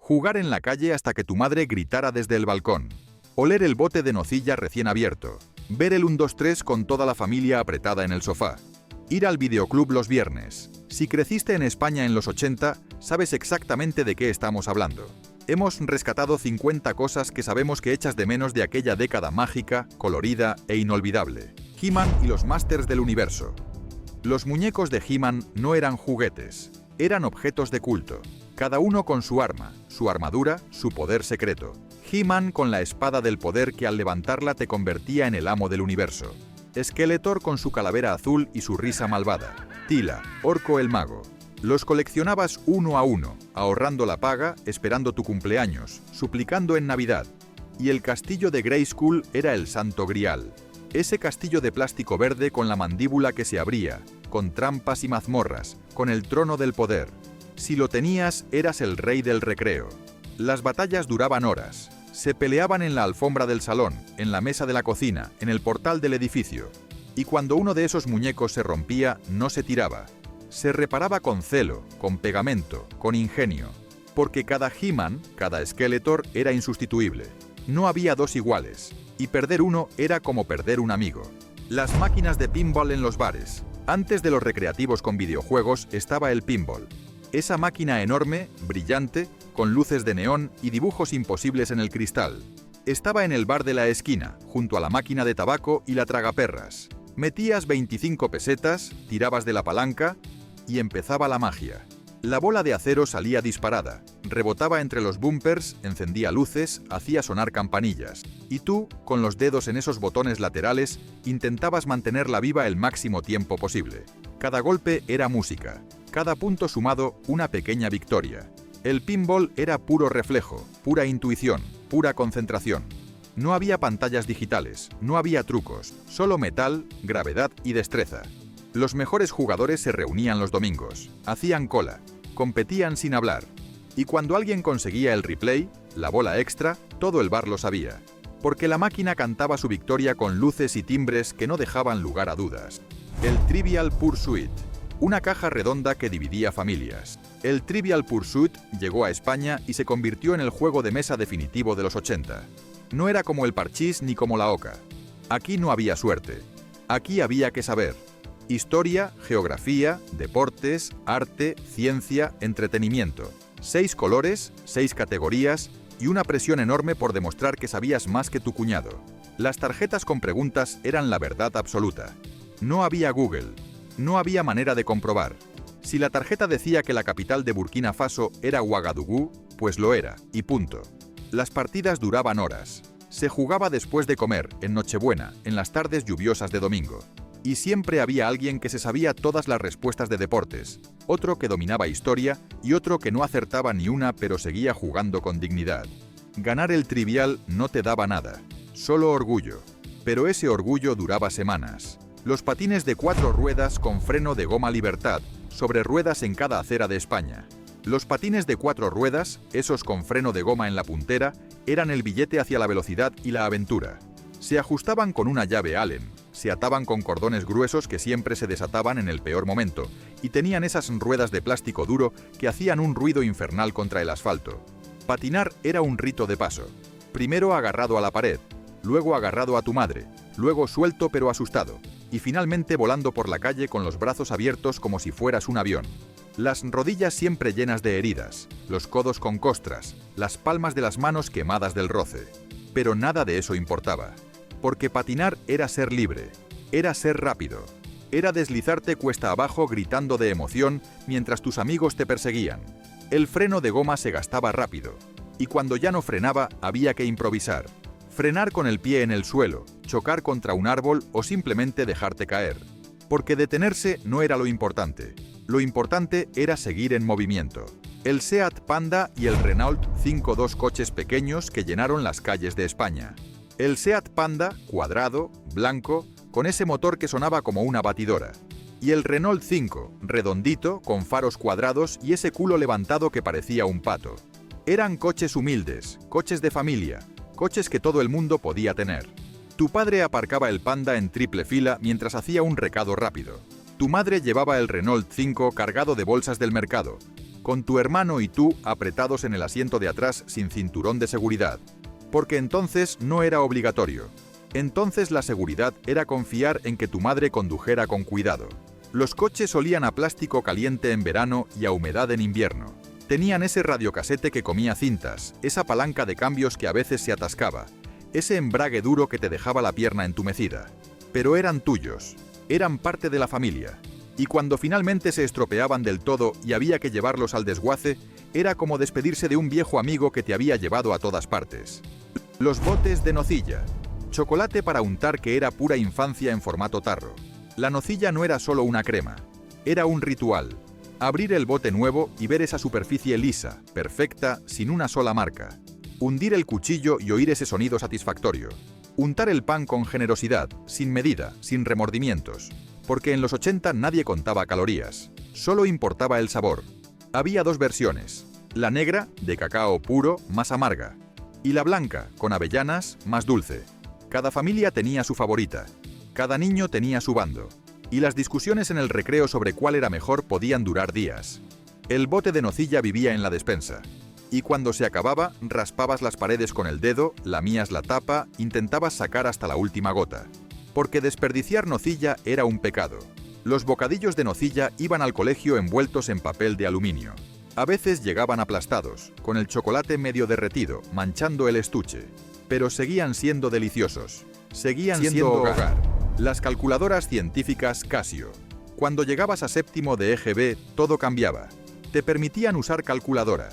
Jugar en la calle hasta que tu madre gritara desde el balcón. Oler el bote de nocilla recién abierto. Ver el 1, 2, 3 con toda la familia apretada en el sofá. Ir al videoclub los viernes. Si creciste en España en los 80, sabes exactamente de qué estamos hablando. Hemos rescatado 50 cosas que sabemos que echas de menos de aquella década mágica, colorida e inolvidable. He-Man y los Masters del Universo. Los muñecos de He-Man no eran juguetes, eran objetos de culto. Cada uno con su arma, su armadura, su poder secreto. He-Man con la espada del poder que al levantarla te convertía en el amo del universo. Skeletor con su calavera azul y su risa malvada. Tila, Orco el mago. Los coleccionabas uno a uno, ahorrando la paga, esperando tu cumpleaños, suplicando en Navidad. Y el castillo de Grayskull era el santo grial. Ese castillo de plástico verde con la mandíbula que se abría, con trampas y mazmorras, con el trono del poder. Si lo tenías, eras el rey del recreo. Las batallas duraban horas. Se peleaban en la alfombra del salón, en la mesa de la cocina, en el portal del edificio. Y cuando uno de esos muñecos se rompía, no se tiraba. Se reparaba con celo, con pegamento, con ingenio. Porque cada He-Man, cada Skeletor era insustituible. No había dos iguales. Y perder uno era como perder un amigo. Las máquinas de pinball en los bares. Antes de los recreativos con videojuegos estaba el pinball. Esa máquina enorme, brillante, con luces de neón y dibujos imposibles en el cristal. Estaba en el bar de la esquina, junto a la máquina de tabaco y la tragaperras. Metías 25 pesetas, tirabas de la palanca y empezaba la magia. La bola de acero salía disparada, rebotaba entre los bumpers, encendía luces, hacía sonar campanillas. Y tú, con los dedos en esos botones laterales, intentabas mantenerla viva el máximo tiempo posible. Cada golpe era música, cada punto sumado una pequeña victoria. El pinball era puro reflejo, pura intuición, pura concentración. No había pantallas digitales, no había trucos, solo metal, gravedad y destreza. Los mejores jugadores se reunían los domingos, hacían cola, competían sin hablar. Y cuando alguien conseguía el replay, la bola extra, todo el bar lo sabía. Porque la máquina cantaba su victoria con luces y timbres que no dejaban lugar a dudas. El Trivial Pursuit, una caja redonda que dividía familias. El Trivial Pursuit llegó a España y se convirtió en el juego de mesa definitivo de los 80. No era como el parchís ni como la oca. Aquí no había suerte. Aquí había que saber. Historia, geografía, deportes, arte, ciencia, entretenimiento. 6 colores, 6 categorías y una presión enorme por demostrar que sabías más que tu cuñado. Las tarjetas con preguntas eran la verdad absoluta. No había Google. No había manera de comprobar. Si la tarjeta decía que la capital de Burkina Faso era Ouagadougou, pues lo era, y punto. Las partidas duraban horas. Se jugaba después de comer, en Nochebuena, en las tardes lluviosas de domingo. Y siempre había alguien que se sabía todas las respuestas de deportes, otro que dominaba historia y otro que no acertaba ni una pero seguía jugando con dignidad. Ganar el trivial no te daba nada, solo orgullo. Pero ese orgullo duraba semanas. Los patines de 4 ruedas con freno de goma Libertad, sobre ruedas en cada acera de España. Los patines de 4 ruedas, esos con freno de goma en la puntera, eran el billete hacia la velocidad y la aventura. Se ajustaban con una llave Allen, se ataban con cordones gruesos que siempre se desataban en el peor momento, y tenían esas ruedas de plástico duro que hacían un ruido infernal contra el asfalto. Patinar era un rito de paso. Primero agarrado a la pared, luego agarrado a tu madre, luego suelto pero asustado, y finalmente volando por la calle con los brazos abiertos como si fueras un avión. Las rodillas siempre llenas de heridas, los codos con costras, las palmas de las manos quemadas del roce. Pero nada de eso importaba. Porque patinar era ser libre, era ser rápido, era deslizarte cuesta abajo gritando de emoción mientras tus amigos te perseguían. El freno de goma se gastaba rápido, y cuando ya no frenaba había que improvisar. Frenar con el pie en el suelo, chocar contra un árbol o simplemente dejarte caer. Porque detenerse no era lo importante era seguir en movimiento. El Seat Panda y el Renault 5, dos coches pequeños que llenaron las calles de España. El Seat Panda, cuadrado, blanco, con ese motor que sonaba como una batidora. Y el Renault 5, redondito, con faros cuadrados y ese culo levantado que parecía un pato. Eran coches humildes, coches de familia, coches que todo el mundo podía tener. Tu padre aparcaba el Panda en triple fila mientras hacía un recado rápido. Tu madre llevaba el Renault 5 cargado de bolsas del mercado. con tu hermano y tú apretados en el asiento de atrás sin cinturón de seguridad. Porque entonces no era obligatorio. Entonces la seguridad era confiar en que tu madre condujera con cuidado. Los coches olían a plástico caliente en verano y a humedad en invierno. Tenían ese radiocasete que comía cintas, esa palanca de cambios que a veces se atascaba, ese embrague duro que te dejaba la pierna entumecida. Pero eran tuyos, eran parte de la familia. Y cuando finalmente se estropeaban del todo y había que llevarlos al desguace, era como despedirse de un viejo amigo que te había llevado a todas partes. Los botes de nocilla. Chocolate para untar que era pura infancia en formato tarro. La nocilla no era solo una crema, era un ritual. Abrir el bote nuevo y ver esa superficie lisa, perfecta, sin una sola marca. Hundir el cuchillo y oír ese sonido satisfactorio. Untar el pan con generosidad, sin medida, sin remordimientos. Porque en los 80 nadie contaba calorías, solo importaba el sabor. Había dos versiones, la negra, de cacao puro, más amarga, y la blanca, con avellanas, más dulce. Cada familia tenía su favorita, cada niño tenía su bando, y las discusiones en el recreo sobre cuál era mejor podían durar días. El bote de nocilla vivía en la despensa, y cuando se acababa, raspabas las paredes con el dedo, lamías la tapa, intentabas sacar hasta la última gota. Porque desperdiciar nocilla era un pecado. Los bocadillos de nocilla iban al colegio envueltos en papel de aluminio. A veces llegaban aplastados, con el chocolate medio derretido, manchando el estuche. Pero seguían siendo deliciosos. Seguían siendo hogar. Las calculadoras científicas Casio. Cuando llegabas a séptimo de EGB, todo cambiaba. Te permitían usar calculadora.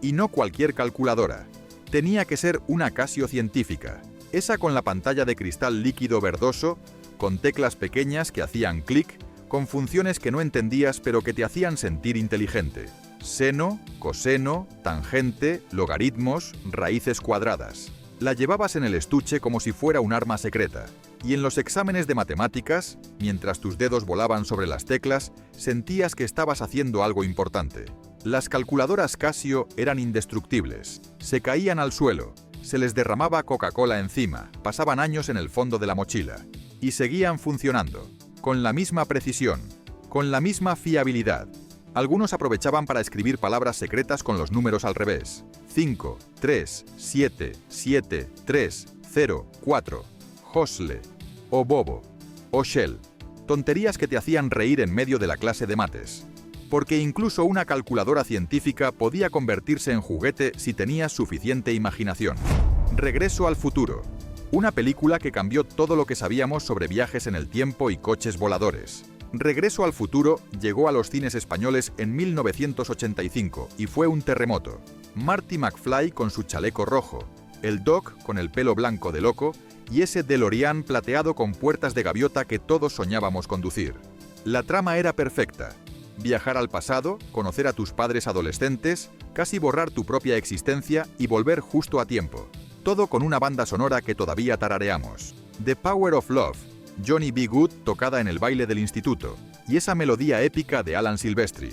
Y no cualquier calculadora. Tenía que ser una Casio científica. Esa con la pantalla de cristal líquido verdoso, con teclas pequeñas que hacían clic, con funciones que no entendías pero que te hacían sentir inteligente. Seno, coseno, tangente, logaritmos, raíces cuadradas. La llevabas en el estuche como si fuera un arma secreta. Y en los exámenes de matemáticas, mientras tus dedos volaban sobre las teclas, sentías que estabas haciendo algo importante. Las calculadoras Casio eran indestructibles. Se caían al suelo. Se les derramaba Coca-Cola encima, pasaban años en el fondo de la mochila. Y seguían funcionando, con la misma precisión, con la misma fiabilidad. Algunos aprovechaban para escribir palabras secretas con los números al revés. 5, 3, 7, 7, 3, 0, 4. Hosle, o bobo, o shell. Tonterías que te hacían reír en medio de la clase de mates. Porque incluso una calculadora científica podía convertirse en juguete si tenías suficiente imaginación. Regreso al futuro. Una película que cambió todo lo que sabíamos sobre viajes en el tiempo y coches voladores. Regreso al futuro llegó a los cines españoles en 1985 y fue un terremoto. Marty McFly con su chaleco rojo, el Doc con el pelo blanco de loco y ese DeLorean plateado con puertas de gaviota que todos soñábamos conducir. La trama era perfecta. Viajar al pasado, conocer a tus padres adolescentes, casi borrar tu propia existencia y volver justo a tiempo. Todo con una banda sonora que todavía tarareamos. The Power of Love, Johnny B. Good tocada en el baile del instituto, y esa melodía épica de Alan Silvestri.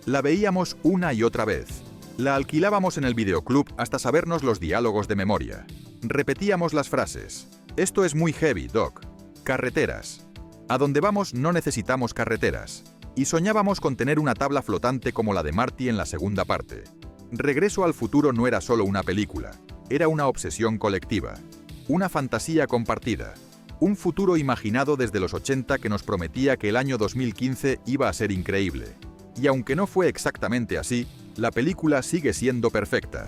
La veíamos una y otra vez. La alquilábamos en el videoclub hasta sabernos los diálogos de memoria. Repetíamos las frases. Esto es muy heavy, Doc. Carreteras. A donde vamos no necesitamos carreteras. Y soñábamos con tener una tabla flotante como la de Marty en la segunda parte. Regreso al futuro no era solo una película, era una obsesión colectiva, una fantasía compartida, un futuro imaginado desde los 80 que nos prometía que el año 2015 iba a ser increíble. Y aunque no fue exactamente así, la película sigue siendo perfecta.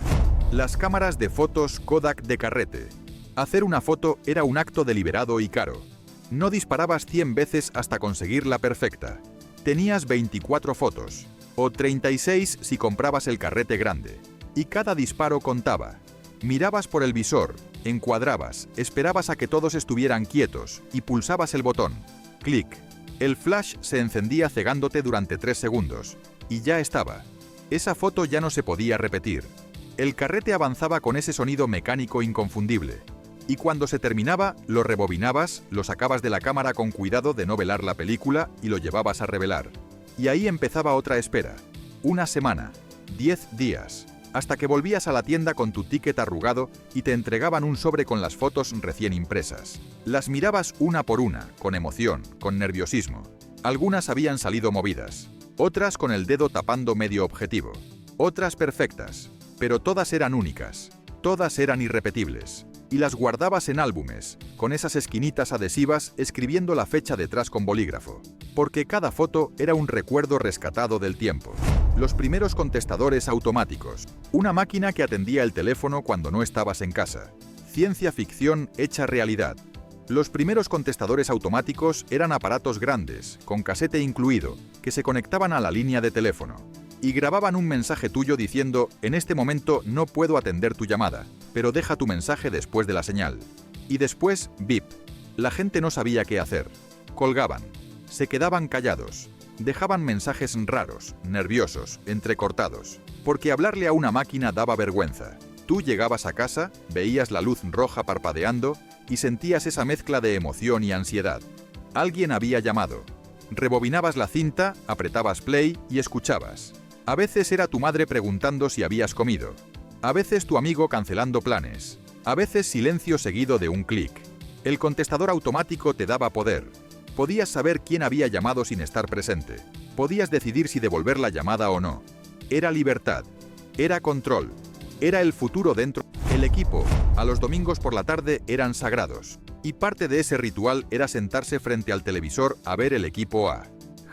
Las cámaras de fotos Kodak de carrete. Hacer una foto era un acto deliberado y caro. No disparabas 100 veces hasta conseguir la perfecta. Tenías 24 fotos, o 36 si comprabas el carrete grande, y cada disparo contaba. Mirabas por el visor, encuadrabas, esperabas a que todos estuvieran quietos y pulsabas el botón. Clic. El flash se encendía cegándote durante 3 segundos, y ya estaba. Esa foto ya no se podía repetir. El carrete avanzaba con ese sonido mecánico inconfundible. Y cuando se terminaba, lo rebobinabas, lo sacabas de la cámara con cuidado de no velar la película y lo llevabas a revelar. Y ahí empezaba otra espera. Una semana, 10 días, hasta que volvías a la tienda con tu ticket arrugado y te entregaban un sobre con las fotos recién impresas. Las mirabas una por una, con emoción, con nerviosismo. Algunas habían salido movidas, otras con el dedo tapando medio objetivo. otras perfectas, pero todas eran únicas, todas eran irrepetibles. Y las guardabas en álbumes, con esas esquinitas adhesivas escribiendo la fecha detrás con bolígrafo, porque cada foto era un recuerdo rescatado del tiempo. Los primeros contestadores automáticos, una máquina que atendía el teléfono cuando no estabas en casa. Ciencia ficción hecha realidad. Los primeros contestadores automáticos eran aparatos grandes, con casete incluido, que se conectaban a la línea de teléfono y grababan un mensaje tuyo diciendo: en este momento no puedo atender tu llamada, pero deja tu mensaje después de la señal. Y después, bip. La gente no sabía qué hacer. Colgaban. Se quedaban callados. Dejaban mensajes raros, nerviosos, entrecortados. Porque hablarle a una máquina daba vergüenza. Tú llegabas a casa, veías la luz roja parpadeando y sentías esa mezcla de emoción y ansiedad. Alguien había llamado. Rebobinabas la cinta, apretabas play y escuchabas. A veces era tu madre preguntando si habías comido. A veces tu amigo cancelando planes. A veces silencio seguido de un clic. El contestador automático te daba poder. Podías saber quién había llamado sin estar presente. Podías decidir si devolver la llamada o no. Era libertad. Era control. Era el futuro dentro. El equipo, a los domingos por la tarde, eran sagrados. Y parte de ese ritual era sentarse frente al televisor a ver el equipo A.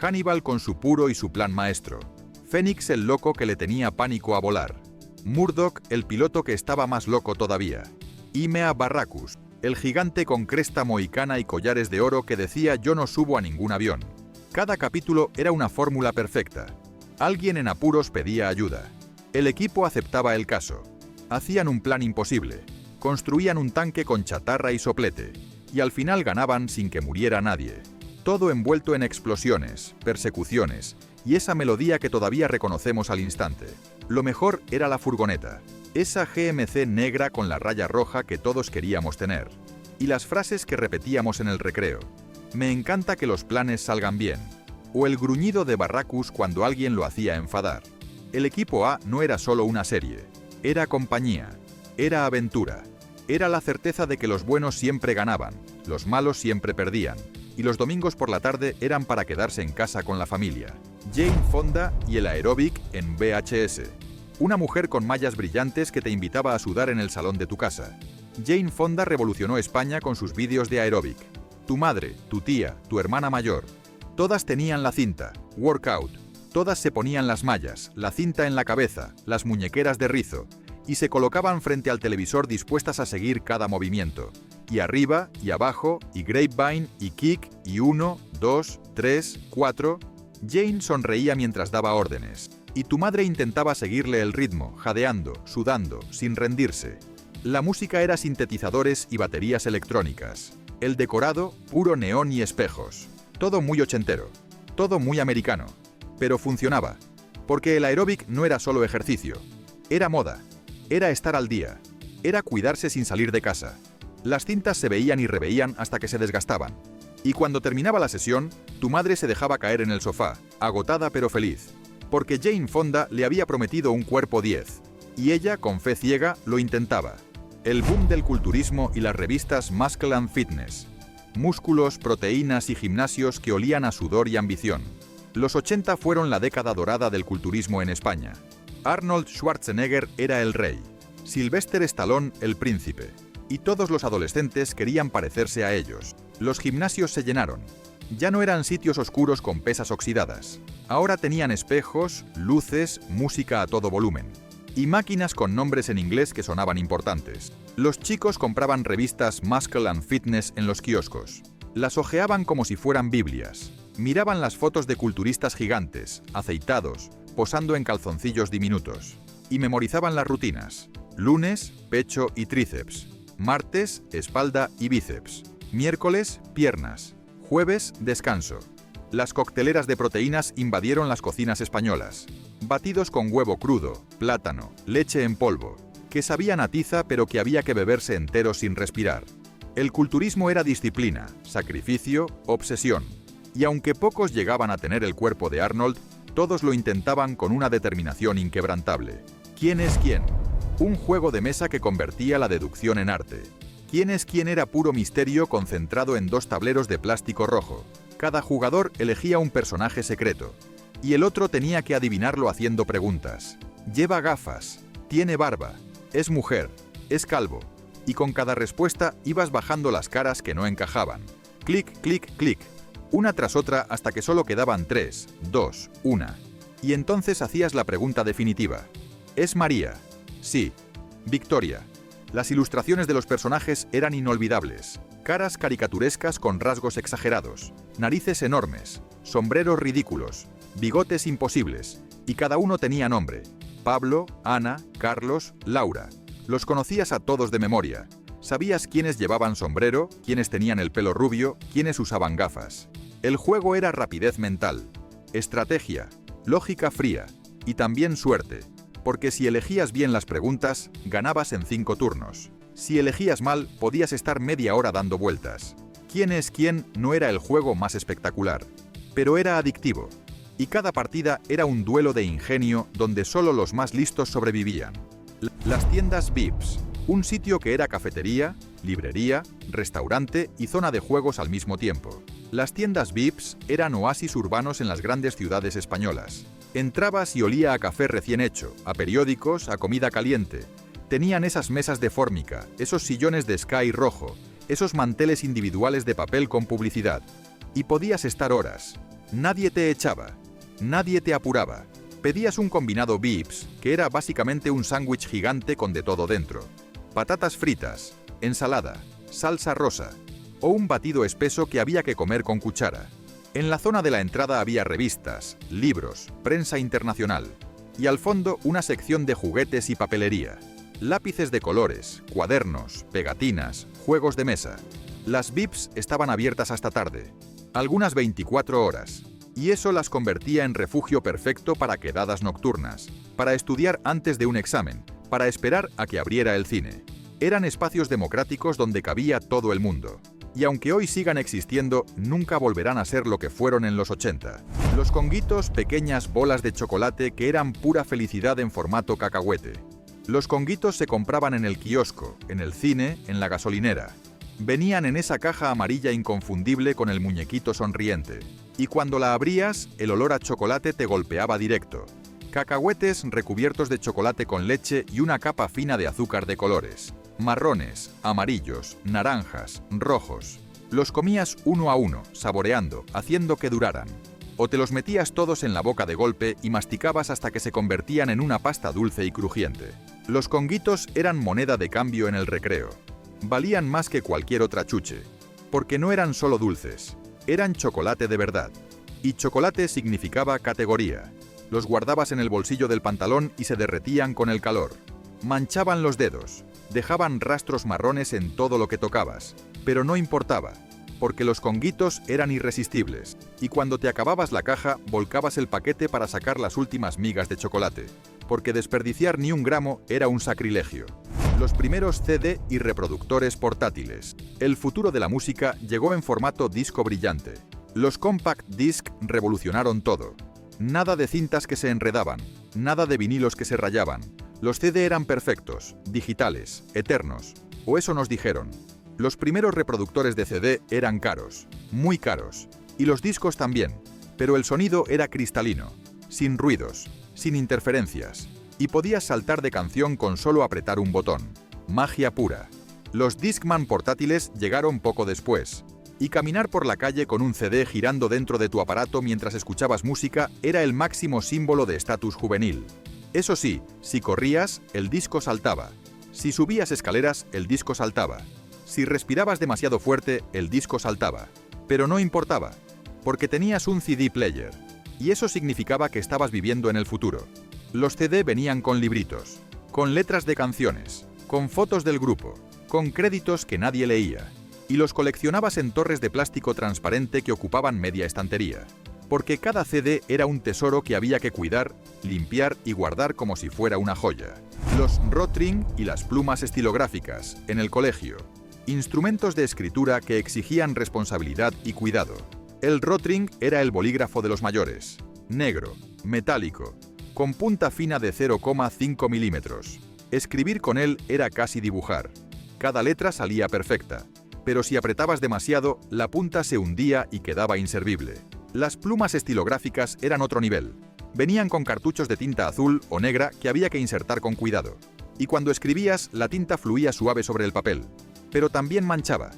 Hannibal con su puro y su plan maestro. Fénix el loco que le tenía pánico a volar. Murdoch el piloto que estaba más loco todavía. Imea Barracus, el gigante con cresta mohicana y collares de oro que decía: yo no subo a ningún avión. Cada capítulo era una fórmula perfecta. Alguien en apuros pedía ayuda. El equipo aceptaba el caso. Hacían un plan imposible. Construían un tanque con chatarra y soplete. Y al final ganaban sin que muriera nadie. Todo envuelto en explosiones, persecuciones y esa melodía que todavía reconocemos al instante. Lo mejor era la furgoneta. Esa GMC negra con la raya roja que todos queríamos tener. Y las frases que repetíamos en el recreo. Me encanta que los planes salgan bien. O el gruñido de Barracus cuando alguien lo hacía enfadar. El equipo A no era solo una serie. Era compañía. Era aventura. Era la certeza de que los buenos siempre ganaban, los malos siempre perdían. Y los domingos por la tarde eran para quedarse en casa con la familia. Jane Fonda y el aeróbic en VHS. Una mujer con mallas brillantes que te invitaba a sudar en el salón de tu casa. Jane Fonda revolucionó España con sus vídeos de aeróbic. Tu madre, tu tía, tu hermana mayor. Todas tenían la cinta, workout. Todas se ponían las mallas, la cinta en la cabeza, las muñequeras de rizo, y se colocaban frente al televisor dispuestas a seguir cada movimiento. Y arriba, y abajo, y grapevine, y kick, y 1, 2, 3, 4... Jane sonreía mientras daba órdenes. Y tu madre intentaba seguirle el ritmo, jadeando, sudando, sin rendirse. La música era sintetizadores y baterías electrónicas. El decorado, puro neón y espejos. Todo muy ochentero. Todo muy americano. Pero funcionaba. Porque el aeróbic no era solo ejercicio. Era moda. Era estar al día. Era cuidarse sin salir de casa. Las cintas se veían y reveían hasta que se desgastaban. Y cuando terminaba la sesión, tu madre se dejaba caer en el sofá, agotada pero feliz. Porque Jane Fonda le había prometido un cuerpo 10. Y ella, con fe ciega, lo intentaba. El boom del culturismo y las revistas Muscle and Fitness. Músculos, proteínas y gimnasios que olían a sudor y ambición. Los 80 fueron la década dorada del culturismo en España. Arnold Schwarzenegger era el rey. Sylvester Stallone el príncipe. Y todos los adolescentes querían parecerse a ellos. Los gimnasios se llenaron. Ya no eran sitios oscuros con pesas oxidadas. Ahora tenían espejos, luces, música a todo volumen. Y máquinas con nombres en inglés que sonaban importantes. Los chicos compraban revistas Muscle and Fitness en los kioscos. Las hojeaban como si fueran Biblias. Miraban las fotos de culturistas gigantes, aceitados, posando en calzoncillos diminutos. Y memorizaban las rutinas. Lunes, pecho y tríceps. Martes, espalda y bíceps. Miércoles, piernas. Jueves, descanso. Las cocteleras de proteínas invadieron las cocinas españolas. Batidos con huevo crudo, plátano, leche en polvo, que sabían a tiza pero que había que beberse enteros sin respirar. El culturismo era disciplina, sacrificio, obsesión. Y aunque pocos llegaban a tener el cuerpo de Arnold, todos lo intentaban con una determinación inquebrantable. ¿Quién es quién? Un juego de mesa que convertía la deducción en arte. ¿Quién es quién? Era puro misterio concentrado en 2 tableros de plástico rojo. Cada jugador elegía un personaje secreto. Y el otro tenía que adivinarlo haciendo preguntas. Lleva gafas, tiene barba, es mujer, es calvo. Y con cada respuesta ibas bajando las caras que no encajaban. Clic, clic, clic. Una tras otra hasta que solo quedaban 3, 2, 1. Y entonces hacías la pregunta definitiva. ¿Es María? Sí. Victoria. Las ilustraciones de los personajes eran inolvidables. Caras caricaturescas con rasgos exagerados, narices enormes, sombreros ridículos, bigotes imposibles, y cada uno tenía nombre. Pablo, Ana, Carlos, Laura. Los conocías a todos de memoria. Sabías quiénes llevaban sombrero, quiénes tenían el pelo rubio, quiénes usaban gafas. El juego era rapidez mental, estrategia, lógica fría y también suerte, porque si elegías bien las preguntas, ganabas en 5 turnos. Si elegías mal, podías estar media hora dando vueltas. ¿Quién es quién? No era el juego más espectacular, pero era adictivo. Y cada partida era un duelo de ingenio donde solo los más listos sobrevivían. Las tiendas VIPs, un sitio que era cafetería, librería, restaurante y zona de juegos al mismo tiempo. Las tiendas VIPs eran oasis urbanos en las grandes ciudades españolas. Entrabas y olía a café recién hecho, a periódicos, a comida caliente. Tenían esas mesas de fórmica, esos sillones de Sky rojo, esos manteles individuales de papel con publicidad. Y podías estar horas. Nadie te echaba, nadie te apuraba. Pedías un combinado VIPs, que era básicamente un sándwich gigante con de todo dentro. Patatas fritas, ensalada, salsa rosa, o un batido espeso que había que comer con cuchara. En la zona de la entrada había revistas, libros, prensa internacional, y al fondo una sección de juguetes y papelería. Lápices de colores, cuadernos, pegatinas, juegos de mesa. Las VIPs estaban abiertas hasta tarde, algunas 24 horas. Y eso las convertía en refugio perfecto para quedadas nocturnas, para estudiar antes de un examen, para esperar a que abriera el cine. Eran espacios democráticos donde cabía todo el mundo. Y aunque hoy sigan existiendo, nunca volverán a ser lo que fueron en los 80. Los conguitos, pequeñas bolas de chocolate que eran pura felicidad en formato cacahuete. Los conguitos se compraban en el kiosco, en el cine, en la gasolinera. Venían en esa caja amarilla inconfundible con el muñequito sonriente. Y cuando la abrías, el olor a chocolate te golpeaba directo. Cacahuetes recubiertos de chocolate con leche y una capa fina de azúcar de colores. Marrones, amarillos, naranjas, rojos. Los comías uno a uno, saboreando, haciendo que duraran. O te los metías todos en la boca de golpe y masticabas hasta que se convertían en una pasta dulce y crujiente. Los conguitos eran moneda de cambio en el recreo. Valían más que cualquier otra chuche, porque no eran solo dulces. Eran chocolate de verdad. Y chocolate significaba categoría. Los guardabas en el bolsillo del pantalón y se derretían con el calor. Manchaban los dedos. Dejaban rastros marrones en todo lo que tocabas. Pero no importaba, porque los conguitos eran irresistibles. Y cuando te acababas la caja, volcabas el paquete para sacar las últimas migas de chocolate. Porque desperdiciar ni un gramo era un sacrilegio. Los primeros CD y reproductores portátiles. El futuro de la música llegó en formato disco brillante. Los compact disc revolucionaron todo. Nada de cintas que se enredaban, nada de vinilos que se rayaban. Los CD eran perfectos, digitales, eternos. O eso nos dijeron. Los primeros reproductores de CD eran caros, muy caros. Y los discos también, pero el sonido era cristalino, sin ruidos, sin interferencias. Y podías saltar de canción con solo apretar un botón. Magia pura. Los Discman portátiles llegaron poco después. Y caminar por la calle con un CD girando dentro de tu aparato mientras escuchabas música era el máximo símbolo de estatus juvenil. Eso sí, si corrías, el disco saltaba. Si subías escaleras, el disco saltaba. Si respirabas demasiado fuerte, el disco saltaba. Pero no importaba, porque tenías un CD player. Y eso significaba que estabas viviendo en el futuro. Los CD venían con libritos, con letras de canciones, con fotos del grupo, con créditos que nadie leía. Y los coleccionabas en torres de plástico transparente que ocupaban media estantería. Porque cada CD era un tesoro que había que cuidar, limpiar y guardar como si fuera una joya. Los Rotring y las plumas estilográficas, en el colegio. Instrumentos de escritura que exigían responsabilidad y cuidado. El Rotring era el bolígrafo de los mayores. Negro, metálico, con punta fina de 0,5 milímetros. Escribir con él era casi dibujar. Cada letra salía perfecta, pero si apretabas demasiado, la punta se hundía y quedaba inservible. Las plumas estilográficas eran otro nivel. Venían con cartuchos de tinta azul o negra que había que insertar con cuidado. Y cuando escribías, la tinta fluía suave sobre el papel, pero también manchaba.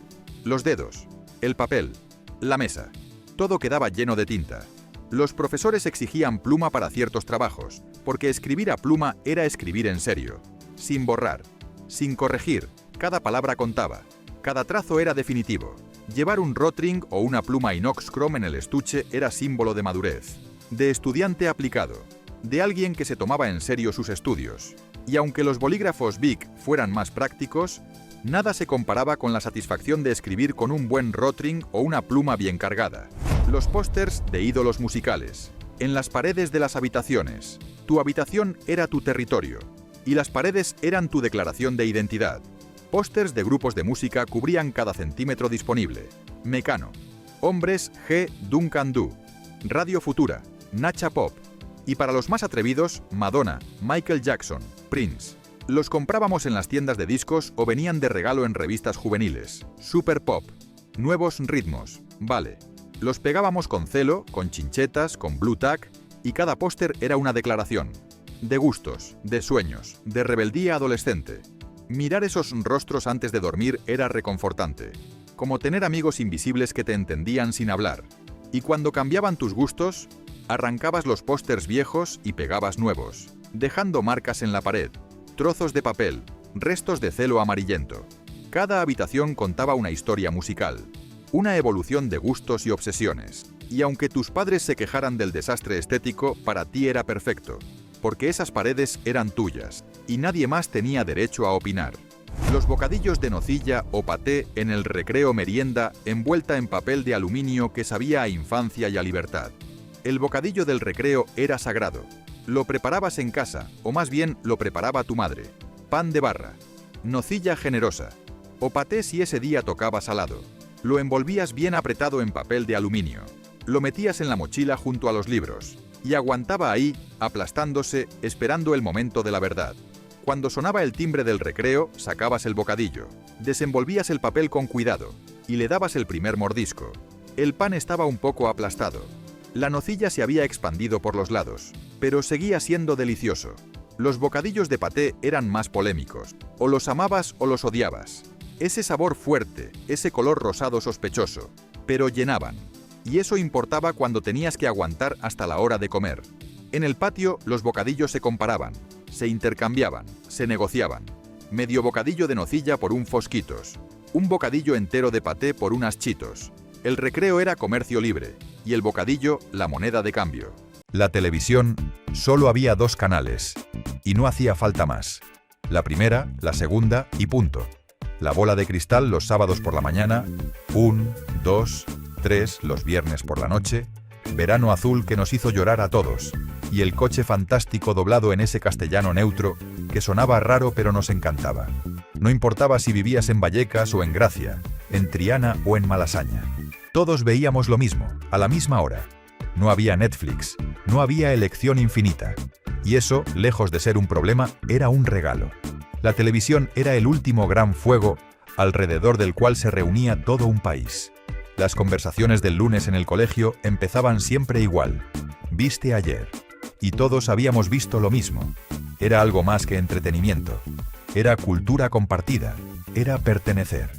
Los dedos, el papel, la mesa, todo quedaba lleno de tinta. Los profesores exigían pluma para ciertos trabajos, porque escribir a pluma era escribir en serio, sin borrar, sin corregir, cada palabra contaba, cada trazo era definitivo. Llevar un Rotring o una pluma inox chrome en el estuche era símbolo de madurez, de estudiante aplicado, de alguien que se tomaba en serio sus estudios. Y aunque los bolígrafos Bic fueran más prácticos, nada se comparaba con la satisfacción de escribir con un buen Rotring o una pluma bien cargada. Los pósters de ídolos musicales, en las paredes de las habitaciones. Tu habitación era tu territorio, y las paredes eran tu declaración de identidad. Pósters de grupos de música cubrían cada centímetro disponible. Mecano, Hombres G. Duncan Du, Radio Futura, Nacha Pop. Y para los más atrevidos, Madonna, Michael Jackson, Prince. Los comprábamos en las tiendas de discos o venían de regalo en revistas juveniles. Super Pop, Nuevos Ritmos, Vale. Los pegábamos con celo, con chinchetas, con blue tack, y cada póster era una declaración. De gustos, de sueños, de rebeldía adolescente. Mirar esos rostros antes de dormir era reconfortante, como tener amigos invisibles que te entendían sin hablar. Y cuando cambiaban tus gustos, arrancabas los pósters viejos y pegabas nuevos, dejando marcas en la pared, trozos de papel, restos de celo amarillento. Cada habitación contaba una historia musical, una evolución de gustos y obsesiones. Y aunque tus padres se quejaran del desastre estético, para ti era perfecto, porque esas paredes eran tuyas, y nadie más tenía derecho a opinar. Los bocadillos de nocilla o paté en el recreo merienda envuelta en papel de aluminio que sabía a infancia y a libertad. El bocadillo del recreo era sagrado. Lo preparabas en casa, o más bien lo preparaba tu madre. Pan de barra, nocilla generosa, o paté si ese día tocaba salado. Lo envolvías bien apretado en papel de aluminio. Lo metías en la mochila junto a los libros, y aguantaba ahí, aplastándose, esperando el momento de la verdad. Cuando sonaba el timbre del recreo, sacabas el bocadillo, desenvolvías el papel con cuidado, y le dabas el primer mordisco. El pan estaba un poco aplastado. La nocilla se había expandido por los lados, pero seguía siendo delicioso. Los bocadillos de paté eran más polémicos, o los amabas o los odiabas. Ese sabor fuerte, ese color rosado sospechoso, pero llenaban. Y eso importaba cuando tenías que aguantar hasta la hora de comer. En el patio, los bocadillos se comparaban, se intercambiaban, se negociaban. Medio bocadillo de nocilla por un Fosquitos, un bocadillo entero de paté por unas Chitos. El recreo era comercio libre, y el bocadillo la moneda de cambio. La televisión, solo había 2 canales, y no hacía falta más. La primera, la segunda y punto. La bola de cristal los sábados por la mañana, 1, 2, 3 los viernes por la noche, Verano Azul que nos hizo llorar a todos, y el Coche Fantástico doblado en ese castellano neutro que sonaba raro pero nos encantaba. No importaba si vivías en Vallecas o en Gracia, en Triana o en Malasaña. Todos veíamos lo mismo, a la misma hora. No había Netflix, no había elección infinita. Y eso, lejos de ser un problema, era un regalo. La televisión era el último gran fuego alrededor del cual se reunía todo un país. Las conversaciones del lunes en el colegio empezaban siempre igual. ¿Viste ayer? Y todos habíamos visto lo mismo. Era algo más que entretenimiento. Era cultura compartida. Era pertenecer.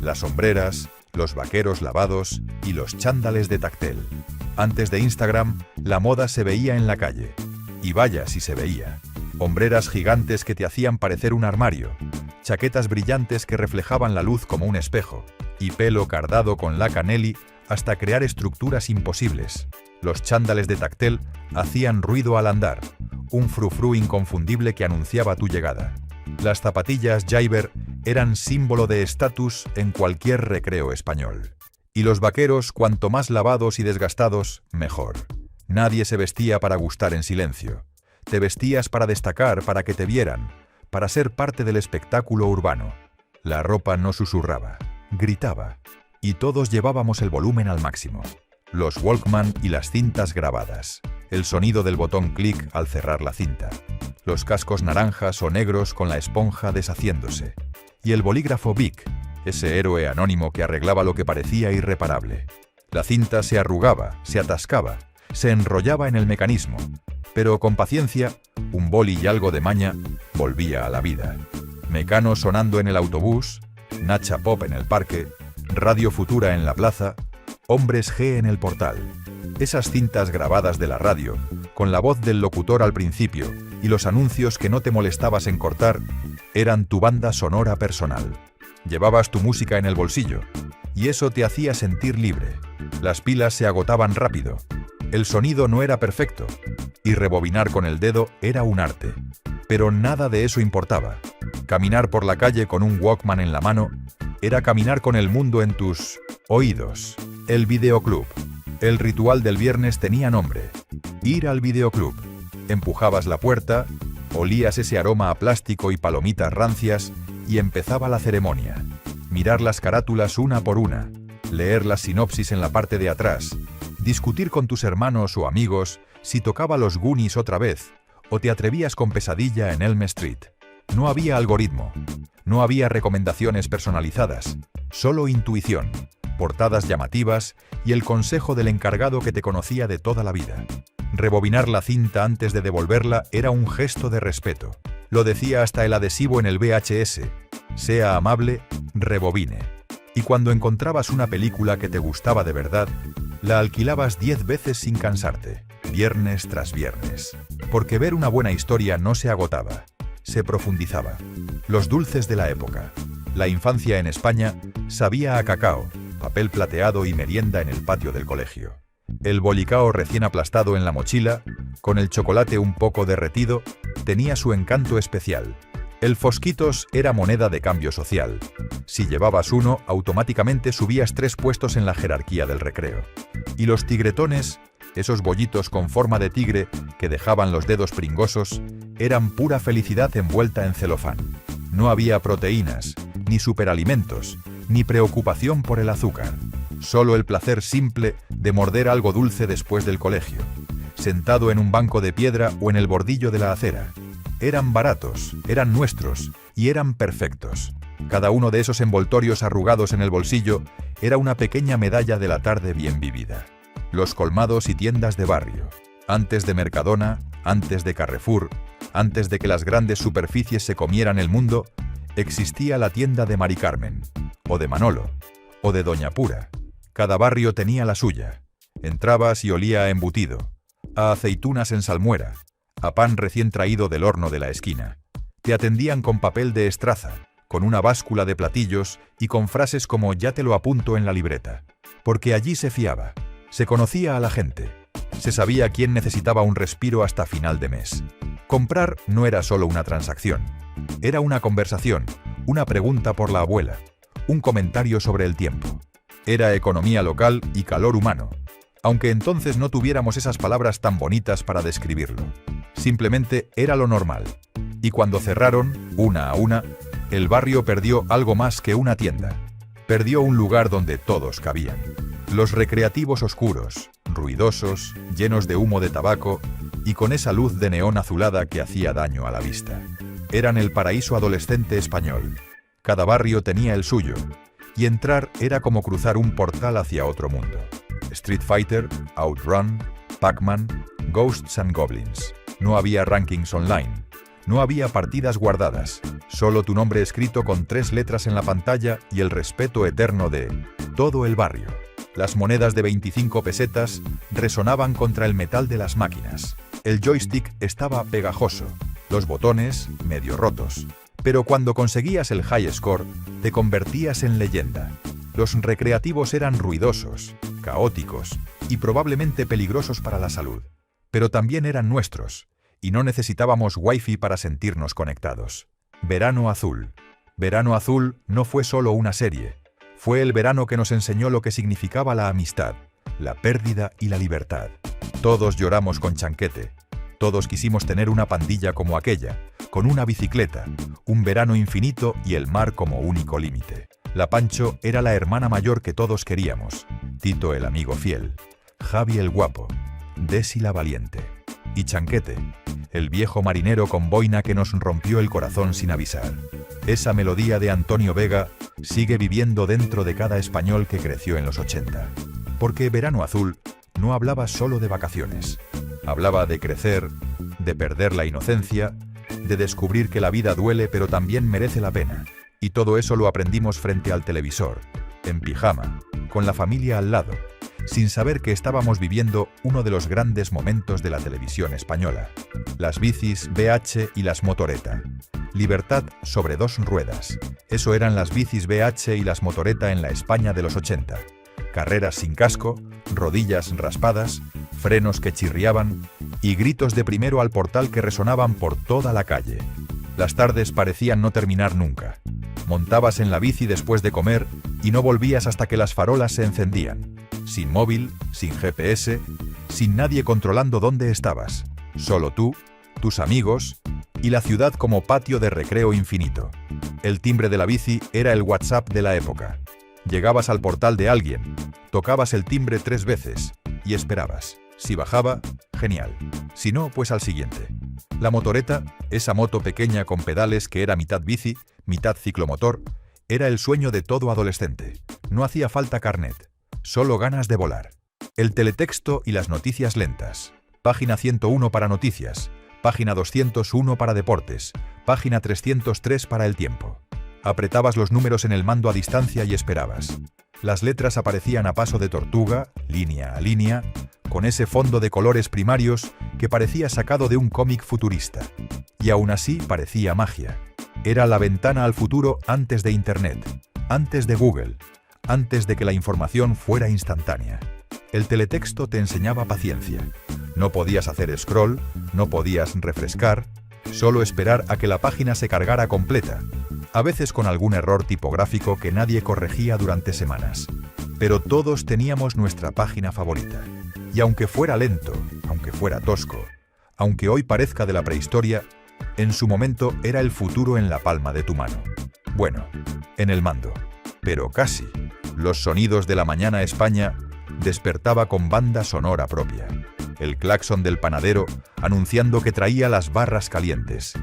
Las sombreras, los vaqueros lavados y los chándales de tactel. Antes de Instagram, la moda se veía en la calle. Y vaya si se veía. Hombreras gigantes que te hacían parecer un armario, chaquetas brillantes que reflejaban la luz como un espejo, y pelo cardado con laca Nelly hasta crear estructuras imposibles. Los chándales de tactel hacían ruido al andar, un frufrú inconfundible que anunciaba tu llegada. Las zapatillas Jaiber eran símbolo de estatus en cualquier recreo español. Y los vaqueros, cuanto más lavados y desgastados, mejor. Nadie se vestía para gustar en silencio. Te vestías para destacar, para que te vieran, para ser parte del espectáculo urbano. La ropa no susurraba, gritaba, y todos llevábamos el volumen al máximo. Los Walkman y las cintas grabadas, el sonido del botón clic al cerrar la cinta, los cascos naranjas o negros con la esponja deshaciéndose, y el bolígrafo Bic, ese héroe anónimo que arreglaba lo que parecía irreparable. La cinta se arrugaba, se atascaba, se enrollaba en el mecanismo, Pero con paciencia, un boli y algo de maña, volvía a la vida. Mecano sonando en el autobús, Nacha Pop en el parque, Radio Futura en la plaza, Hombres G en el portal. Esas cintas grabadas de la radio, con la voz del locutor al principio y los anuncios que no te molestabas en cortar, eran tu banda sonora personal. Llevabas tu música en el bolsillo, y eso te hacía sentir libre. Las pilas se agotaban rápido. El sonido no era perfecto, y rebobinar con el dedo era un arte. Pero nada de eso importaba. Caminar por la calle con un Walkman en la mano era caminar con el mundo en tus oídos. El videoclub. El ritual del viernes tenía nombre. Ir al videoclub. Empujabas la puerta, olías ese aroma a plástico y palomitas rancias y empezaba la ceremonia. Mirar las carátulas una por una, leer las sinopsis en la parte de atrás, discutir con tus hermanos o amigos si tocaba los Goonies otra vez o te atrevías con Pesadilla en Elm Street. No había algoritmo, no había recomendaciones personalizadas, solo intuición, portadas llamativas y el consejo del encargado que te conocía de toda la vida. Rebobinar la cinta antes de devolverla era un gesto de respeto. Lo decía hasta el adhesivo en el VHS. Sea amable, rebobine. Y cuando encontrabas una película que te gustaba de verdad, la alquilabas 10 veces sin cansarte, viernes tras viernes. Porque ver una buena historia no se agotaba, se profundizaba. Los dulces de la época. La infancia en España sabía a cacao, papel plateado y merienda en el patio del colegio. El bolicao recién aplastado en la mochila, con el chocolate un poco derretido, tenía su encanto especial. El Fosquitos era moneda de cambio social. Si llevabas uno, automáticamente subías 3 puestos en la jerarquía del recreo. Y los tigretones, esos bollitos con forma de tigre que dejaban los dedos pringosos, eran pura felicidad envuelta en celofán. No había proteínas, ni superalimentos, ni preocupación por el azúcar. Solo el placer simple de morder algo dulce después del colegio, sentado en un banco de piedra o en el bordillo de la acera. Eran baratos, eran nuestros y eran perfectos. Cada uno de esos envoltorios arrugados en el bolsillo era una pequeña medalla de la tarde bien vivida. Los colmados y tiendas de barrio. Antes de Mercadona, antes de Carrefour, antes de que las grandes superficies se comieran el mundo, existía la tienda de Mari Carmen, o de Manolo, o de Doña Pura. Cada barrio tenía la suya. Entrabas y olía a embutido, a aceitunas en salmuera, a pan recién traído del horno de la esquina. Te atendían con papel de estraza, con una báscula de platillos y con frases como «ya te lo apunto en la libreta». Porque allí se fiaba, se conocía a la gente, se sabía quién necesitaba un respiro hasta final de mes. Comprar no era solo una transacción, era una conversación, una pregunta por la abuela, un comentario sobre el tiempo. Era economía local y calor humano, aunque entonces no tuviéramos esas palabras tan bonitas para describirlo. Simplemente era lo normal. Y cuando cerraron, una a una, el barrio perdió algo más que una tienda. Perdió un lugar donde todos cabían. Los recreativos oscuros, ruidosos, llenos de humo de tabaco y con esa luz de neón azulada que hacía daño a la vista. Eran el paraíso adolescente español. Cada barrio tenía el suyo. Y entrar era como cruzar un portal hacia otro mundo. Street Fighter, Outrun, Pac-Man, Ghosts and Goblins. No había rankings online. No había partidas guardadas. Solo tu nombre escrito con 3 letras en la pantalla y el respeto eterno de todo el barrio. Las monedas de 25 pesetas resonaban contra el metal de las máquinas. El joystick estaba pegajoso. Los botones medio rotos. Pero cuando conseguías el high score, te convertías en leyenda. Los recreativos eran ruidosos, caóticos y probablemente peligrosos para la salud. Pero también eran nuestros, y no necesitábamos wifi para sentirnos conectados. Verano Azul. Verano Azul no fue solo una serie. Fue el verano que nos enseñó lo que significaba la amistad, la pérdida y la libertad. Todos lloramos con Chanquete. Todos quisimos tener una pandilla como aquella, con una bicicleta, un verano infinito y el mar como único límite. La Pancho era la hermana mayor que todos queríamos, Tito el amigo fiel, Javi el guapo, Desi la valiente, y Chanquete, el viejo marinero con boina que nos rompió el corazón sin avisar. Esa melodía de Antonio Vega sigue viviendo dentro de cada español que creció en los 80. Porque Verano Azul no hablaba solo de vacaciones, Hablaba de crecer, de perder la inocencia, de descubrir que la vida duele pero también merece la pena. Y todo eso lo aprendimos frente al televisor, en pijama, con la familia al lado, sin saber que estábamos viviendo uno de los grandes momentos de la televisión española. Las bicis BH y las motoreta. Libertad sobre dos ruedas. Eso eran las bicis BH y las motoreta en la España de los 80. Carreras sin casco, rodillas raspadas, frenos que chirriaban y gritos de primero al portal que resonaban por toda la calle. Las tardes parecían no terminar nunca. Montabas en la bici después de comer y no volvías hasta que las farolas se encendían. Sin móvil, sin GPS, sin nadie controlando dónde estabas. Solo tú, tus amigos y la ciudad como patio de recreo infinito. El timbre de la bici era el WhatsApp de la época. Llegabas al portal de alguien, tocabas el timbre 3 veces y esperabas. Si bajaba, genial. Si no, pues al siguiente. La motoreta, esa moto pequeña con pedales que era mitad bici, mitad ciclomotor, era el sueño de todo adolescente. No hacía falta carnet, solo ganas de volar. El teletexto y las noticias lentas. Página 101 para noticias, página 201 para deportes, página 303 para el tiempo. Apretabas los números en el mando a distancia y esperabas. Las letras aparecían a paso de tortuga, línea a línea, con ese fondo de colores primarios que parecía sacado de un cómic futurista. Y aún así parecía magia. Era la ventana al futuro antes de Internet, antes de Google, antes de que la información fuera instantánea. El teletexto te enseñaba paciencia. No podías hacer scroll, no podías refrescar, solo esperar a que la página se cargara completa, a veces con algún error tipográfico que nadie corregía durante semanas. Pero todos teníamos nuestra página favorita. Y aunque fuera lento, aunque fuera tosco, aunque hoy parezca de la prehistoria, en su momento era el futuro en la palma de tu mano. Bueno, en el mando. Pero casi. Los sonidos de la mañana España despertaba con banda sonora propia. El claxon del panadero anunciando que traía las barras calientes.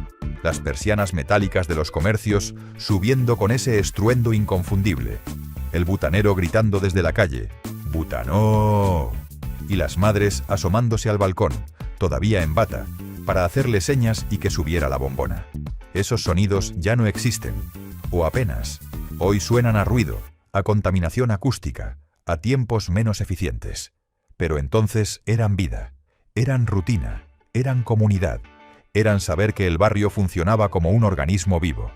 Las persianas metálicas de los comercios subiendo con ese estruendo inconfundible. El butanero gritando desde la calle, ¡Butanó! Y las madres asomándose al balcón, todavía en bata, para hacerle señas y que subiera la bombona. Esos sonidos ya no existen, o apenas. Hoy suenan a ruido, a contaminación acústica, a tiempos menos eficientes. Pero entonces eran vida, eran rutina, eran comunidad, eran saber que el barrio funcionaba como un organismo vivo.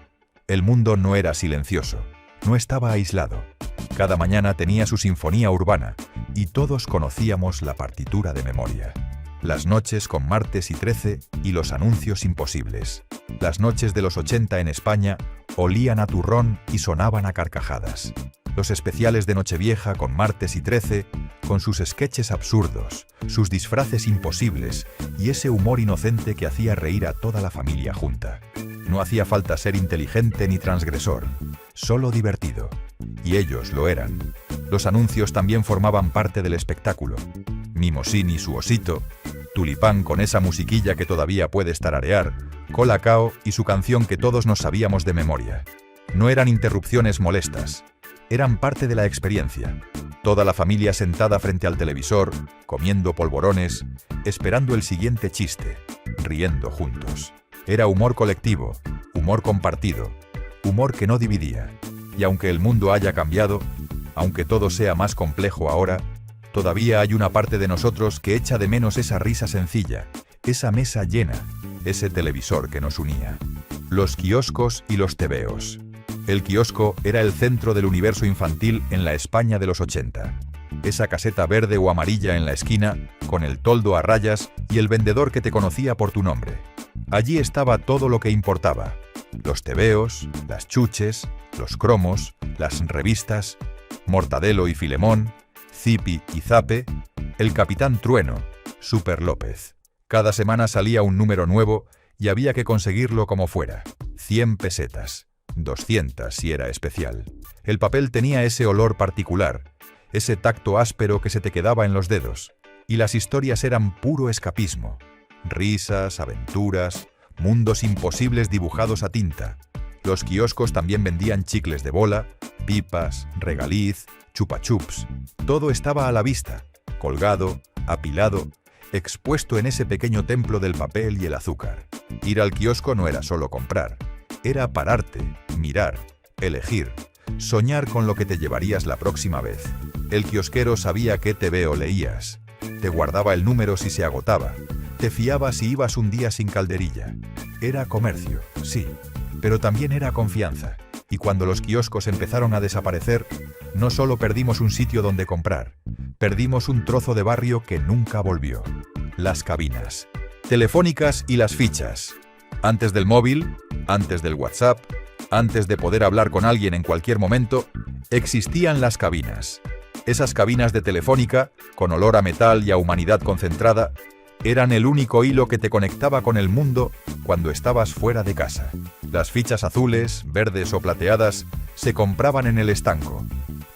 El mundo no era silencioso, no estaba aislado. Cada mañana tenía su sinfonía urbana y todos conocíamos la partitura de memoria. Las noches con Martes y 13 y los anuncios imposibles. Las noches de los 80 en España olían a turrón y sonaban a carcajadas. Los especiales de Nochevieja con Martes y 13, con sus sketches absurdos, sus disfraces imposibles y ese humor inocente que hacía reír a toda la familia junta. No hacía falta ser inteligente ni transgresor, solo divertido. Y ellos lo eran. Los anuncios también formaban parte del espectáculo. Mimosín y su osito, Tulipán con esa musiquilla que todavía puedes tararear, Colacao y su canción que todos nos sabíamos de memoria. No eran interrupciones molestas, eran parte de la experiencia. Toda la familia sentada frente al televisor, comiendo polvorones, esperando el siguiente chiste, riendo juntos. Era humor colectivo, humor compartido, humor que no dividía. Y aunque el mundo haya cambiado, aunque todo sea más complejo ahora, todavía hay una parte de nosotros que echa de menos esa risa sencilla, esa mesa llena, ese televisor que nos unía. Los kioscos y los tebeos. El kiosco era el centro del universo infantil en la España de los 80. Esa caseta verde o amarilla en la esquina, con el toldo a rayas y el vendedor que te conocía por tu nombre. Allí estaba todo lo que importaba. Los tebeos, las chuches, los cromos, las revistas, Mortadelo y Filemón, Zipi y Zape, el Capitán Trueno, Super López. Cada semana salía un número nuevo y había que conseguirlo como fuera. 100 pesetas, 200 si era especial. El papel tenía ese olor particular, ese tacto áspero que se te quedaba en los dedos. Y las historias eran puro escapismo. Risas, aventuras, mundos imposibles dibujados a tinta. Los kioscos también vendían chicles de bola, pipas, regaliz, chupa chups. Todo estaba a la vista, colgado, apilado, expuesto en ese pequeño templo del papel y el azúcar. Ir al kiosco no era solo comprar, era pararte, mirar, elegir, soñar con lo que te llevarías la próxima vez. El kiosquero sabía qué TVO leías, te guardaba el número si se agotaba, te fiaba si ibas un día sin calderilla. Era comercio, sí, pero también era confianza. Y cuando los kioscos empezaron a desaparecer, no solo perdimos un sitio donde comprar, perdimos un trozo de barrio que nunca volvió. Las cabinas telefónicas y las fichas. Antes del móvil, antes del WhatsApp, antes de poder hablar con alguien en cualquier momento, existían las cabinas. Esas cabinas de telefónica, con olor a metal y a humanidad concentrada, eran el único hilo que te conectaba con el mundo cuando estabas fuera de casa. Las fichas azules, verdes o plateadas se compraban en el estanco.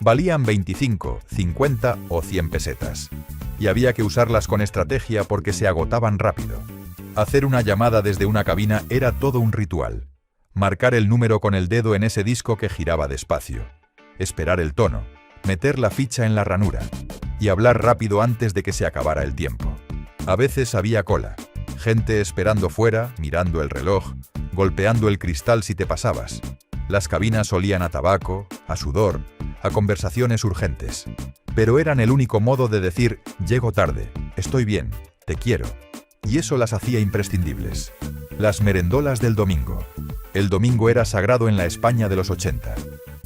Valían 25, 50 o 100 pesetas. Y había que usarlas con estrategia porque se agotaban rápido. Hacer una llamada desde una cabina era todo un ritual. Marcar el número con el dedo en ese disco que giraba despacio. Esperar el tono. Meter la ficha en la ranura. Y hablar rápido antes de que se acabara el tiempo. A veces había cola. Gente esperando fuera, mirando el reloj, golpeando el cristal si te pasabas. Las cabinas olían a tabaco, a sudor, a conversaciones urgentes. Pero eran el único modo de decir, llego tarde, estoy bien, te quiero. Y eso las hacía imprescindibles. Las merendolas del domingo. El domingo era sagrado en la España de los 80.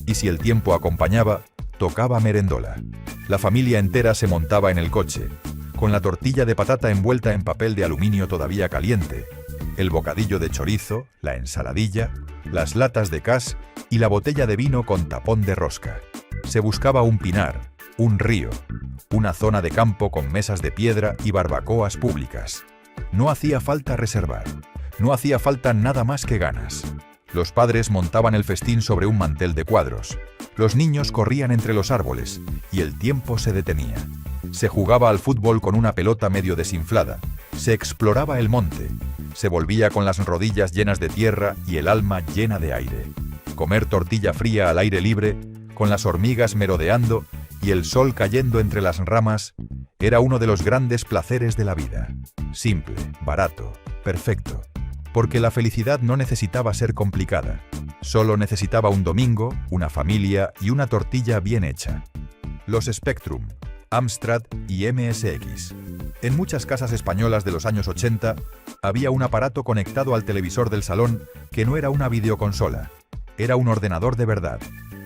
Y si el tiempo acompañaba, tocaba merendola. La familia entera se montaba en el coche, con la tortilla de patata envuelta en papel de aluminio todavía caliente, el bocadillo de chorizo, la ensaladilla, las latas de cas y la botella de vino con tapón de rosca. Se buscaba un pinar, un río, una zona de campo con mesas de piedra y barbacoas públicas. No hacía falta reservar, no hacía falta nada más que ganas. Los padres montaban el festín sobre un mantel de cuadros, los niños corrían entre los árboles y el tiempo se detenía. Se jugaba al fútbol con una pelota medio desinflada, se exploraba el monte, se volvía con las rodillas llenas de tierra y el alma llena de aire. Comer tortilla fría al aire libre, con las hormigas merodeando y el sol cayendo entre las ramas, era uno de los grandes placeres de la vida. Simple, barato, perfecto. Porque la felicidad no necesitaba ser complicada, solo necesitaba un domingo, una familia y una tortilla bien hecha. Los Spectrum, Amstrad y MSX. En muchas casas españolas de los años 80 había un aparato conectado al televisor del salón que no era una videoconsola, era un ordenador de verdad.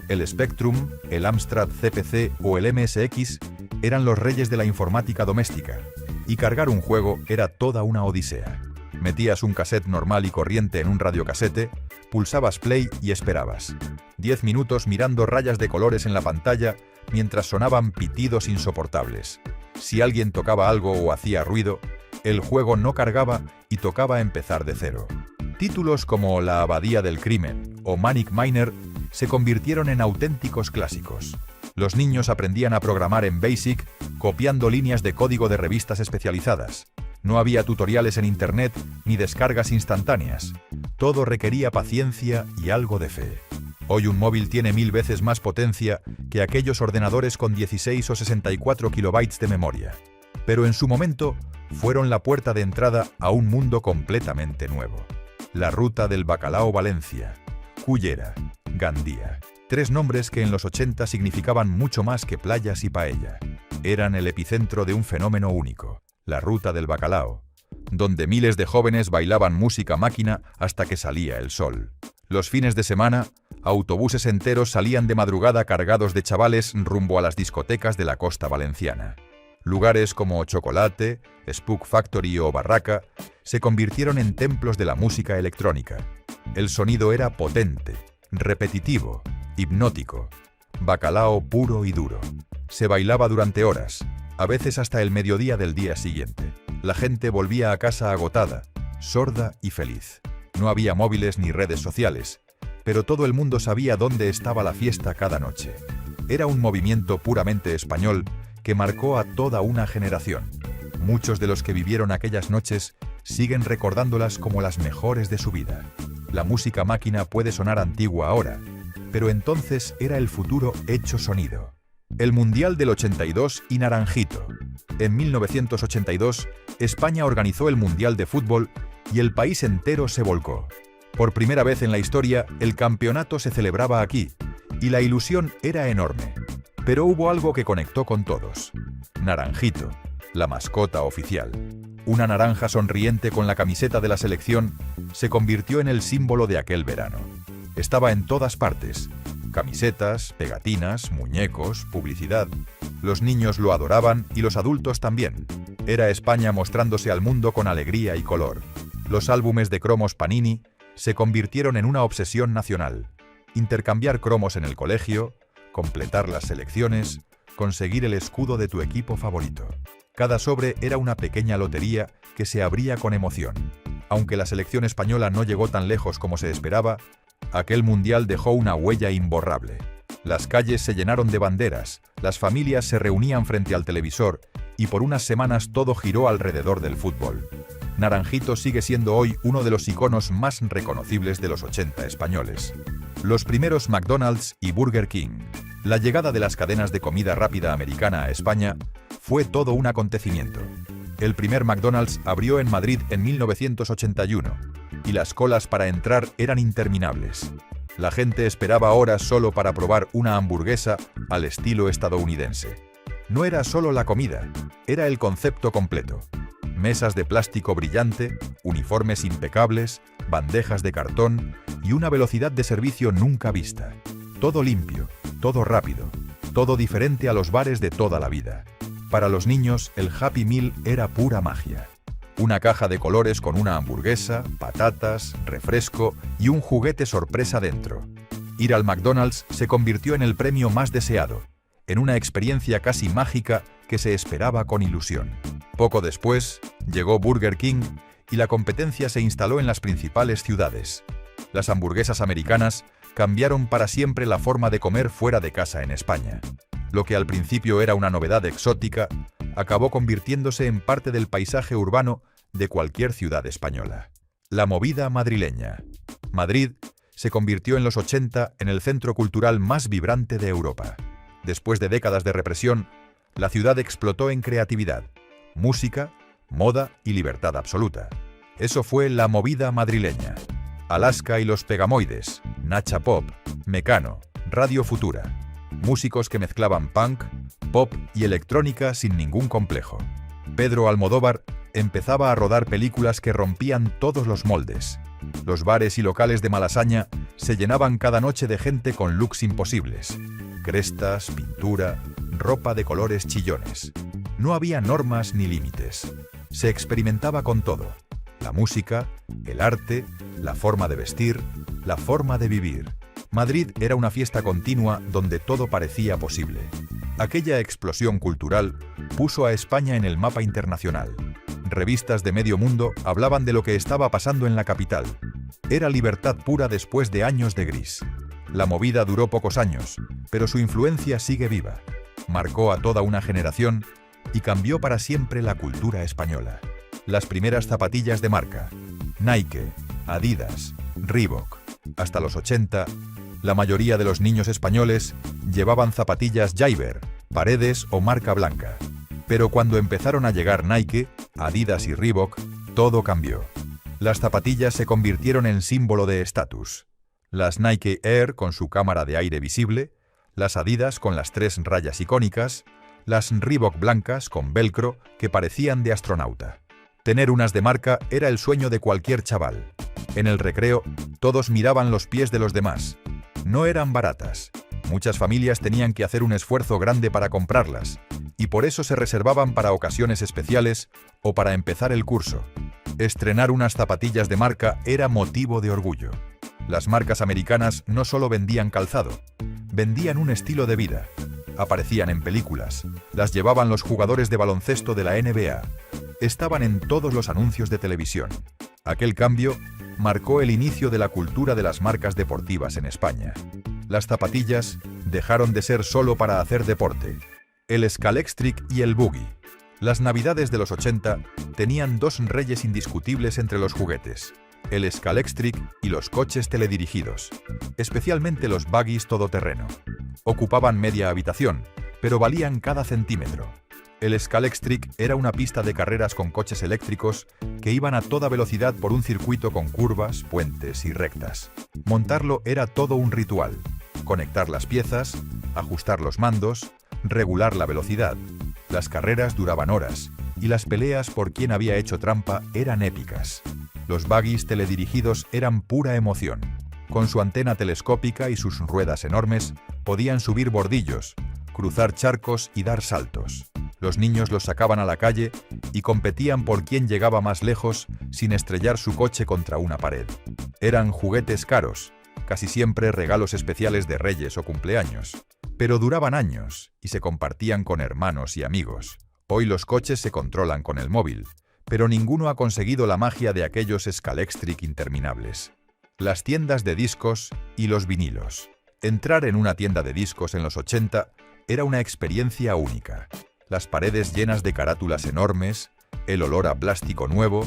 El Spectrum, el Amstrad CPC o el MSX eran los reyes de la informática doméstica, y cargar un juego era toda una odisea. Metías un cassette normal y corriente en un radiocasete, pulsabas play y esperabas. 10 minutos mirando rayas de colores en la pantalla mientras sonaban pitidos insoportables. Si alguien tocaba algo o hacía ruido, el juego no cargaba y tocaba empezar de cero. Títulos como La Abadía del Crimen o Manic Miner se convirtieron en auténticos clásicos. Los niños aprendían a programar en BASIC copiando líneas de código de revistas especializadas. No había tutoriales en internet ni descargas instantáneas. Todo requería paciencia y algo de fe. Hoy un móvil tiene 1000 veces más potencia que aquellos ordenadores con 16 o 64 kilobytes de memoria. Pero en su momento fueron la puerta de entrada a un mundo completamente nuevo. La ruta del bacalao Valencia, Cullera, Gandía. 3 nombres que en los 80 significaban mucho más que playas y paella. Eran el epicentro de un fenómeno único. La ruta del bacalao, donde miles de jóvenes bailaban música máquina hasta que salía el sol. Los fines de semana, autobuses enteros salían de madrugada cargados de chavales rumbo a las discotecas de la costa valenciana. Lugares como Chocolate, Spook Factory o Barraca se convirtieron en templos de la música electrónica. El sonido era potente, repetitivo, hipnótico. Bacalao puro y duro. Se bailaba durante horas, a veces hasta el mediodía del día siguiente. La gente volvía a casa agotada, sorda y feliz. No había móviles ni redes sociales, pero todo el mundo sabía dónde estaba la fiesta cada noche. Era un movimiento puramente español que marcó a toda una generación. Muchos de los que vivieron aquellas noches siguen recordándolas como las mejores de su vida. La música máquina puede sonar antigua ahora, pero entonces era el futuro hecho sonido. El Mundial del 82 y Naranjito. En 1982 España organizó el Mundial de Fútbol y el país entero se volcó. Por primera vez en la historia, el campeonato se celebraba aquí, y la ilusión era enorme. Pero hubo algo que conectó con todos. Naranjito, la mascota oficial. Una naranja sonriente con la camiseta de la selección se convirtió en el símbolo de aquel verano. Estaba en todas partes. Camisetas, pegatinas, muñecos, publicidad. Los niños lo adoraban y los adultos también. Era España mostrándose al mundo con alegría y color. Los álbumes de cromos Panini se convirtieron en una obsesión nacional. Intercambiar cromos en el colegio, completar las selecciones, conseguir el escudo de tu equipo favorito. Cada sobre era una pequeña lotería que se abría con emoción. Aunque la selección española no llegó tan lejos como se esperaba, aquel mundial dejó una huella imborrable. Las calles se llenaron de banderas, las familias se reunían frente al televisor y por unas semanas todo giró alrededor del fútbol. Naranjito sigue siendo hoy uno de los iconos más reconocibles de los 80 españoles. Los primeros McDonald's y Burger King. La llegada de las cadenas de comida rápida americana a España fue todo un acontecimiento. El primer McDonald's abrió en Madrid en 1981 y las colas para entrar eran interminables. La gente esperaba horas solo para probar una hamburguesa al estilo estadounidense. No era solo la comida, era el concepto completo. Mesas de plástico brillante, uniformes impecables, bandejas de cartón y una velocidad de servicio nunca vista. Todo limpio, todo rápido, todo diferente a los bares de toda la vida. Para los niños, el Happy Meal era pura magia. Una caja de colores con una hamburguesa, patatas, refresco y un juguete sorpresa dentro. Ir al McDonald's se convirtió en el premio más deseado, en una experiencia casi mágica que se esperaba con ilusión. Poco después, llegó Burger King y la competencia se instaló en las principales ciudades. Las hamburguesas americanas cambiaron para siempre la forma de comer fuera de casa en España. Lo que al principio era una novedad exótica, acabó convirtiéndose en parte del paisaje urbano de cualquier ciudad española. La movida madrileña. Madrid se convirtió en los 80 en el centro cultural más vibrante de Europa. Después de décadas de represión, la ciudad explotó en creatividad, música, moda y libertad absoluta. Eso fue la movida madrileña. Alaska y los Pegamoides, Nacha Pop, Mecano, Radio Futura. Músicos que mezclaban punk, pop y electrónica sin ningún complejo. Pedro Almodóvar empezaba a rodar películas que rompían todos los moldes. Los bares y locales de Malasaña se llenaban cada noche de gente con looks imposibles. Crestas, pintura, ropa de colores chillones. No había normas ni límites. Se experimentaba con todo. La música, el arte, la forma de vestir, la forma de vivir. Madrid era una fiesta continua donde todo parecía posible. Aquella explosión cultural puso a España en el mapa internacional. Revistas de medio mundo hablaban de lo que estaba pasando en la capital. Era libertad pura después de años de gris. La movida duró pocos años, pero su influencia sigue viva. Marcó a toda una generación y cambió para siempre la cultura española. Las primeras zapatillas de marca, Nike, Adidas, Reebok. Hasta los 80, la mayoría de los niños españoles llevaban zapatillas Jaiber, Paredes o marca blanca. Pero cuando empezaron a llegar Nike, Adidas y Reebok, todo cambió. Las zapatillas se convirtieron en símbolo de estatus. Las Nike Air con su cámara de aire visible, las Adidas con las 3 rayas icónicas, las Reebok blancas con velcro que parecían de astronauta. Tener unas de marca era el sueño de cualquier chaval. En el recreo, todos miraban los pies de los demás. No eran baratas. Muchas familias tenían que hacer un esfuerzo grande para comprarlas, y por eso se reservaban para ocasiones especiales o para empezar el curso. Estrenar unas zapatillas de marca era motivo de orgullo. Las marcas americanas no solo vendían calzado, vendían un estilo de vida. Aparecían en películas, las llevaban los jugadores de baloncesto de la NBA. Estaban en todos los anuncios de televisión. Aquel cambio marcó el inicio de la cultura de las marcas deportivas en España. Las zapatillas dejaron de ser solo para hacer deporte. El Scalextric y el Boogie. Las navidades de los 80 tenían 2 reyes indiscutibles entre los juguetes: el Scalextric y los coches teledirigidos, especialmente los buggies todoterreno. Ocupaban media habitación, pero valían cada centímetro. El Scalextric era una pista de carreras con coches eléctricos que iban a toda velocidad por un circuito con curvas, puentes y rectas. Montarlo era todo un ritual. Conectar las piezas, ajustar los mandos, regular la velocidad. Las carreras duraban horas y las peleas por quién había hecho trampa eran épicas. Los buggies teledirigidos eran pura emoción. Con su antena telescópica y sus ruedas enormes, podían subir bordillos, cruzar charcos y dar saltos. Los niños los sacaban a la calle y competían por quién llegaba más lejos sin estrellar su coche contra una pared. Eran juguetes caros, casi siempre regalos especiales de reyes o cumpleaños. Pero duraban años y se compartían con hermanos y amigos. Hoy los coches se controlan con el móvil, pero ninguno ha conseguido la magia de aquellos Scalextric interminables. Las tiendas de discos y los vinilos. Entrar en una tienda de discos en los 80 era una experiencia única. Las paredes llenas de carátulas enormes, el olor a plástico nuevo,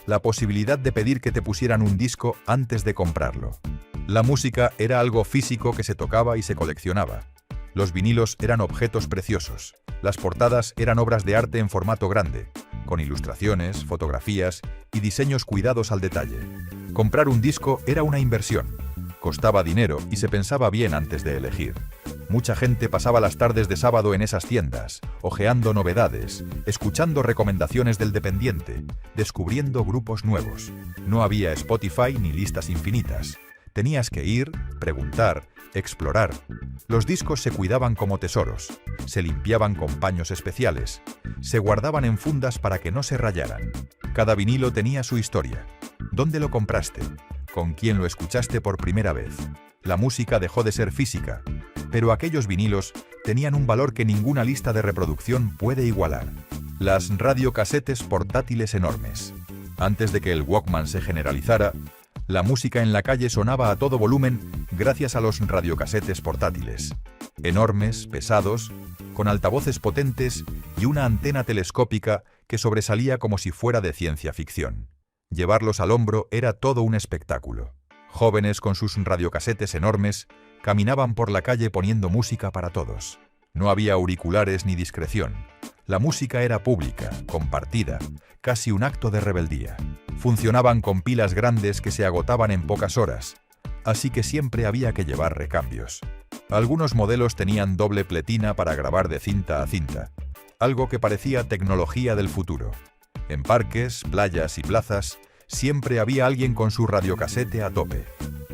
la posibilidad de pedir que te pusieran un disco antes de comprarlo. La música era algo físico que se tocaba y se coleccionaba. Los vinilos eran objetos preciosos. Las portadas eran obras de arte en formato grande, con ilustraciones, fotografías y diseños cuidados al detalle. Comprar un disco era una inversión. Costaba dinero y se pensaba bien antes de elegir. Mucha gente pasaba las tardes de sábado en esas tiendas, hojeando novedades, escuchando recomendaciones del dependiente, descubriendo grupos nuevos. No había Spotify ni listas infinitas. Tenías que ir, preguntar, explorar. Los discos se cuidaban como tesoros, se limpiaban con paños especiales, se guardaban en fundas para que no se rayaran. Cada vinilo tenía su historia. ¿Dónde lo compraste? ¿Con quién lo escuchaste por primera vez? La música dejó de ser física, pero aquellos vinilos tenían un valor que ninguna lista de reproducción puede igualar. Las radiocasetes portátiles enormes. Antes de que el Walkman se generalizara, la música en la calle sonaba a todo volumen gracias a los radiocasetes portátiles. Enormes, pesados, con altavoces potentes y una antena telescópica que sobresalía como si fuera de ciencia ficción. Llevarlos al hombro era todo un espectáculo. Jóvenes con sus radiocasetes enormes caminaban por la calle poniendo música para todos. No había auriculares ni discreción. La música era pública, compartida, casi un acto de rebeldía. Funcionaban con pilas grandes que se agotaban en pocas horas, así que siempre había que llevar recambios. Algunos modelos tenían doble pletina para grabar de cinta a cinta, algo que parecía tecnología del futuro. En parques, playas y plazas, siempre había alguien con su radiocasete a tope.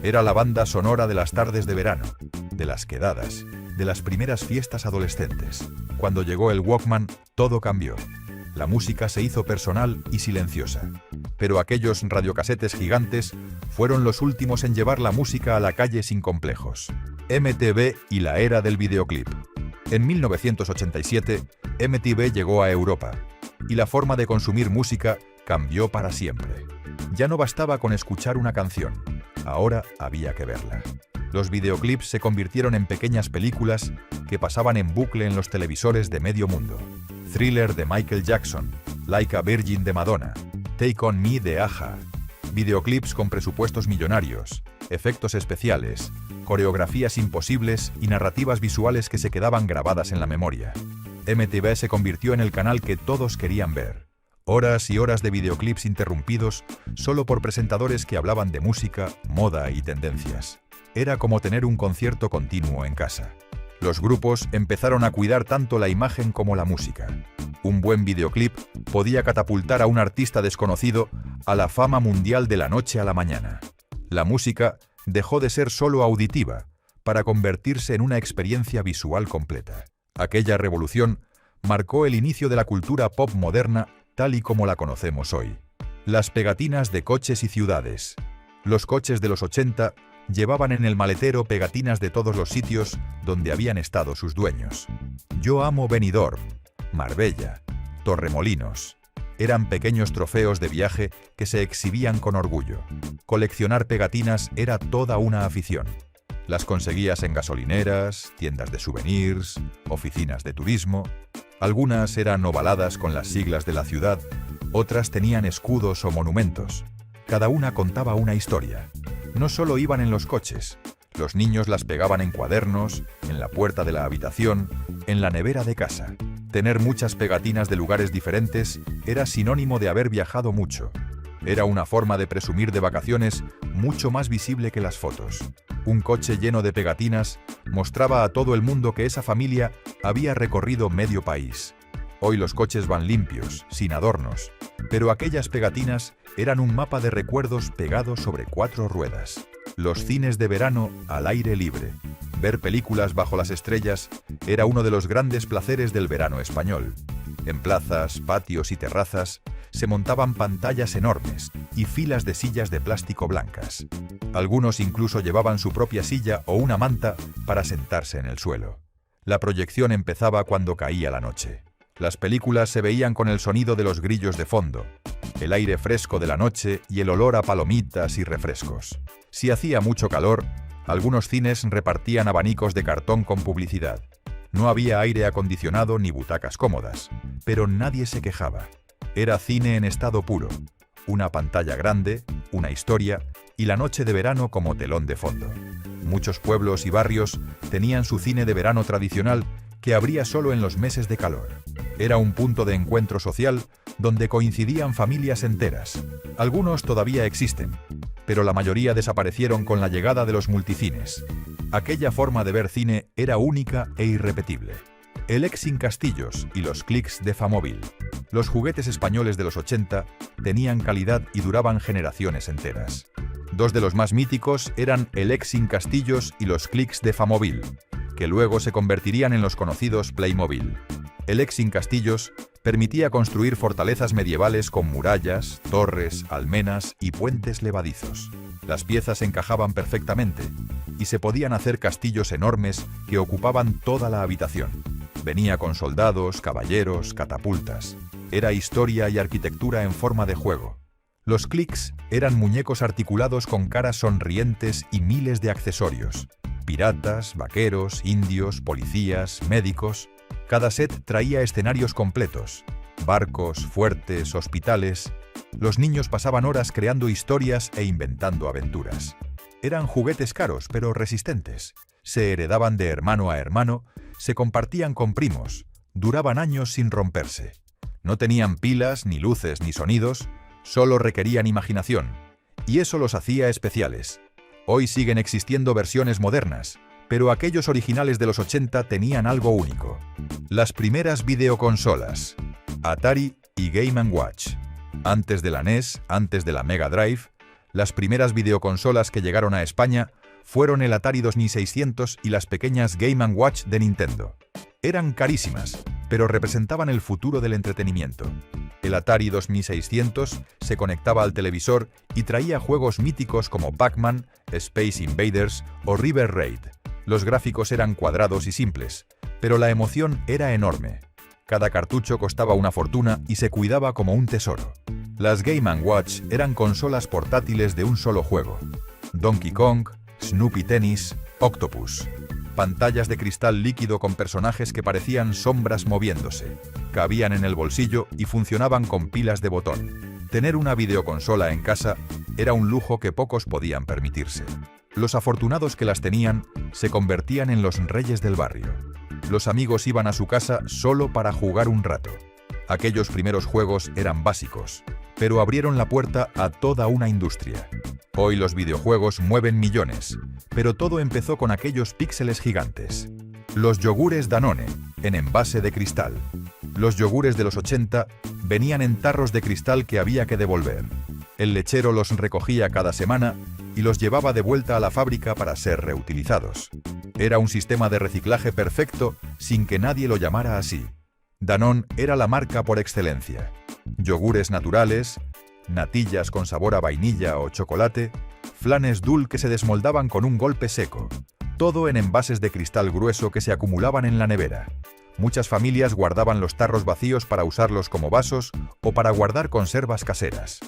Era la banda sonora de las tardes de verano, de las quedadas, de las primeras fiestas adolescentes. Cuando llegó el Walkman, todo cambió. La música se hizo personal y silenciosa. Pero aquellos radiocasetes gigantes fueron los últimos en llevar la música a la calle sin complejos. MTV y la era del videoclip. En 1987, MTV llegó a Europa, y la forma de consumir música cambió para siempre. Ya no bastaba con escuchar una canción, ahora había que verla. Los videoclips se convirtieron en pequeñas películas que pasaban en bucle en los televisores de medio mundo. Thriller de Michael Jackson, Like a Virgin de Madonna, Take On Me de Aja. Videoclips con presupuestos millonarios, efectos especiales, coreografías imposibles y narrativas visuales que se quedaban grabadas en la memoria. MTV se convirtió en el canal que todos querían ver. Horas y horas de videoclips interrumpidos solo por presentadores que hablaban de música, moda y tendencias. Era como tener un concierto continuo en casa. Los grupos empezaron a cuidar tanto la imagen como la música. Un buen videoclip podía catapultar a un artista desconocido a la fama mundial de la noche a la mañana. La música dejó de ser solo auditiva para convertirse en una experiencia visual completa. Aquella revolución marcó el inicio de la cultura pop moderna tal y como la conocemos hoy. Las pegatinas de coches y ciudades. Los coches de los 80 llevaban en el maletero pegatinas de todos los sitios donde habían estado sus dueños. Yo amo Benidorm, Marbella, Torremolinos. Eran pequeños trofeos de viaje que se exhibían con orgullo. Coleccionar pegatinas era toda una afición. Las conseguías en gasolineras, tiendas de souvenirs, oficinas de turismo. Algunas eran ovaladas con las siglas de la ciudad, otras tenían escudos o monumentos. Cada una contaba una historia. No solo iban en los coches. Los niños las pegaban en cuadernos, en la puerta de la habitación, en la nevera de casa. Tener muchas pegatinas de lugares diferentes era sinónimo de haber viajado mucho. Era una forma de presumir de vacaciones mucho más visible que las fotos. Un coche lleno de pegatinas mostraba a todo el mundo que esa familia había recorrido medio país. Hoy los coches van limpios, sin adornos, pero aquellas pegatinas eran un mapa de recuerdos pegados sobre 4 ruedas. Los cines de verano al aire libre. Ver películas bajo las estrellas era uno de los grandes placeres del verano español. En plazas, patios y terrazas se montaban pantallas enormes y filas de sillas de plástico blancas. Algunos incluso llevaban su propia silla o una manta para sentarse en el suelo. La proyección empezaba cuando caía la noche. Las películas se veían con el sonido de los grillos de fondo, el aire fresco de la noche y el olor a palomitas y refrescos. Si hacía mucho calor, algunos cines repartían abanicos de cartón con publicidad. No había aire acondicionado ni butacas cómodas, pero nadie se quejaba. Era cine en estado puro. Una pantalla grande, una historia y la noche de verano como telón de fondo. Muchos pueblos y barrios tenían su cine de verano tradicional que abría solo en los meses de calor. Era un punto de encuentro social donde coincidían familias enteras. Algunos todavía existen, pero la mayoría desaparecieron con la llegada de los multicines. Aquella forma de ver cine era única e irrepetible. El Exin Castillos y los clics de Famóvil. Los juguetes españoles de los 80 tenían calidad y duraban generaciones enteras. Dos de los más míticos eran el Exin Castillos y los clics de Famóvil, que luego se convertirían en los conocidos Playmobil. El Exin Castillos permitía construir fortalezas medievales con murallas, torres, almenas y puentes levadizos. Las piezas encajaban perfectamente y se podían hacer castillos enormes que ocupaban toda la habitación. Venía con soldados, caballeros, catapultas. Era historia y arquitectura en forma de juego. Los clics eran muñecos articulados con caras sonrientes y miles de accesorios. Piratas, vaqueros, indios, policías, médicos. Cada set traía escenarios completos. Barcos, fuertes, hospitales. Los niños pasaban horas creando historias e inventando aventuras. Eran juguetes caros, pero resistentes. Se heredaban de hermano a hermano, se compartían con primos, duraban años sin romperse. No tenían pilas, ni luces, ni sonidos, solo requerían imaginación. Y eso los hacía especiales. Hoy siguen existiendo versiones modernas, pero aquellos originales de los 80 tenían algo único. Las primeras videoconsolas, Atari y Game & Watch. Antes de la NES, antes de la Mega Drive, las primeras videoconsolas que llegaron a España fueron el Atari 2600 y las pequeñas Game & Watch de Nintendo. Eran carísimas, pero representaban el futuro del entretenimiento. El Atari 2600 se conectaba al televisor y traía juegos míticos como Pac-Man, Space Invaders o River Raid. Los gráficos eran cuadrados y simples, pero la emoción era enorme. Cada cartucho costaba una fortuna y se cuidaba como un tesoro. Las Game & Watch eran consolas portátiles de un solo juego. Donkey Kong, Snoopy Tennis, Octopus. Pantallas de cristal líquido con personajes que parecían sombras moviéndose. Cabían en el bolsillo y funcionaban con pilas de botón. Tener una videoconsola en casa era un lujo que pocos podían permitirse. Los afortunados que las tenían se convertían en los reyes del barrio. Los amigos iban a su casa solo para jugar un rato. Aquellos primeros juegos eran básicos, pero abrieron la puerta a toda una industria. Hoy los videojuegos mueven millones, pero todo empezó con aquellos píxeles gigantes. Los yogures Danone, en envase de cristal. Los yogures de los 80 venían en tarros de cristal que había que devolver. El lechero los recogía cada semana y los llevaba de vuelta a la fábrica para ser reutilizados. Era un sistema de reciclaje perfecto sin que nadie lo llamara así. Danone era la marca por excelencia. Yogures naturales, natillas con sabor a vainilla o chocolate, flanes Dul que se desmoldaban con un golpe seco. Todo en envases de cristal grueso que se acumulaban en la nevera. Muchas familias guardaban los tarros vacíos para usarlos como vasos o para guardar conservas caseras.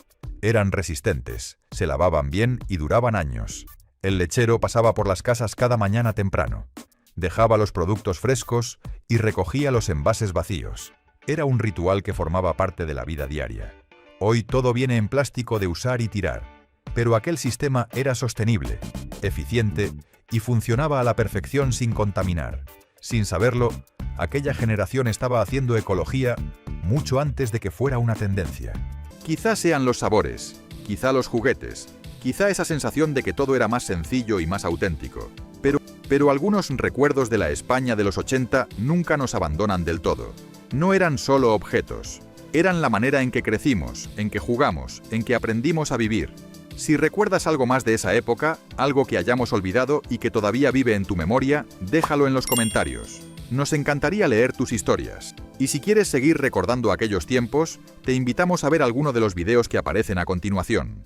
Eran resistentes, se lavaban bien y duraban años. El lechero pasaba por las casas cada mañana temprano. Dejaba los productos frescos y recogía los envases vacíos. Era un ritual que formaba parte de la vida diaria. Hoy todo viene en plástico de usar y tirar, pero aquel sistema era sostenible, eficiente y funcionaba a la perfección sin contaminar. Sin saberlo, Aquella generación estaba haciendo ecología mucho antes de que fuera una tendencia. Quizá sean los sabores, quizá los juguetes, quizá esa sensación de que todo era más sencillo y más auténtico. Pero algunos recuerdos de la España de los 80 nunca nos abandonan del todo. No eran solo objetos, eran la manera en que crecimos, en que jugamos, en que aprendimos a vivir. Si recuerdas algo más de esa época, algo que hayamos olvidado y que todavía vive en tu memoria, déjalo en los comentarios. Nos encantaría leer tus historias. Y si quieres seguir recordando aquellos tiempos, te invitamos a ver alguno de los videos que aparecen a continuación.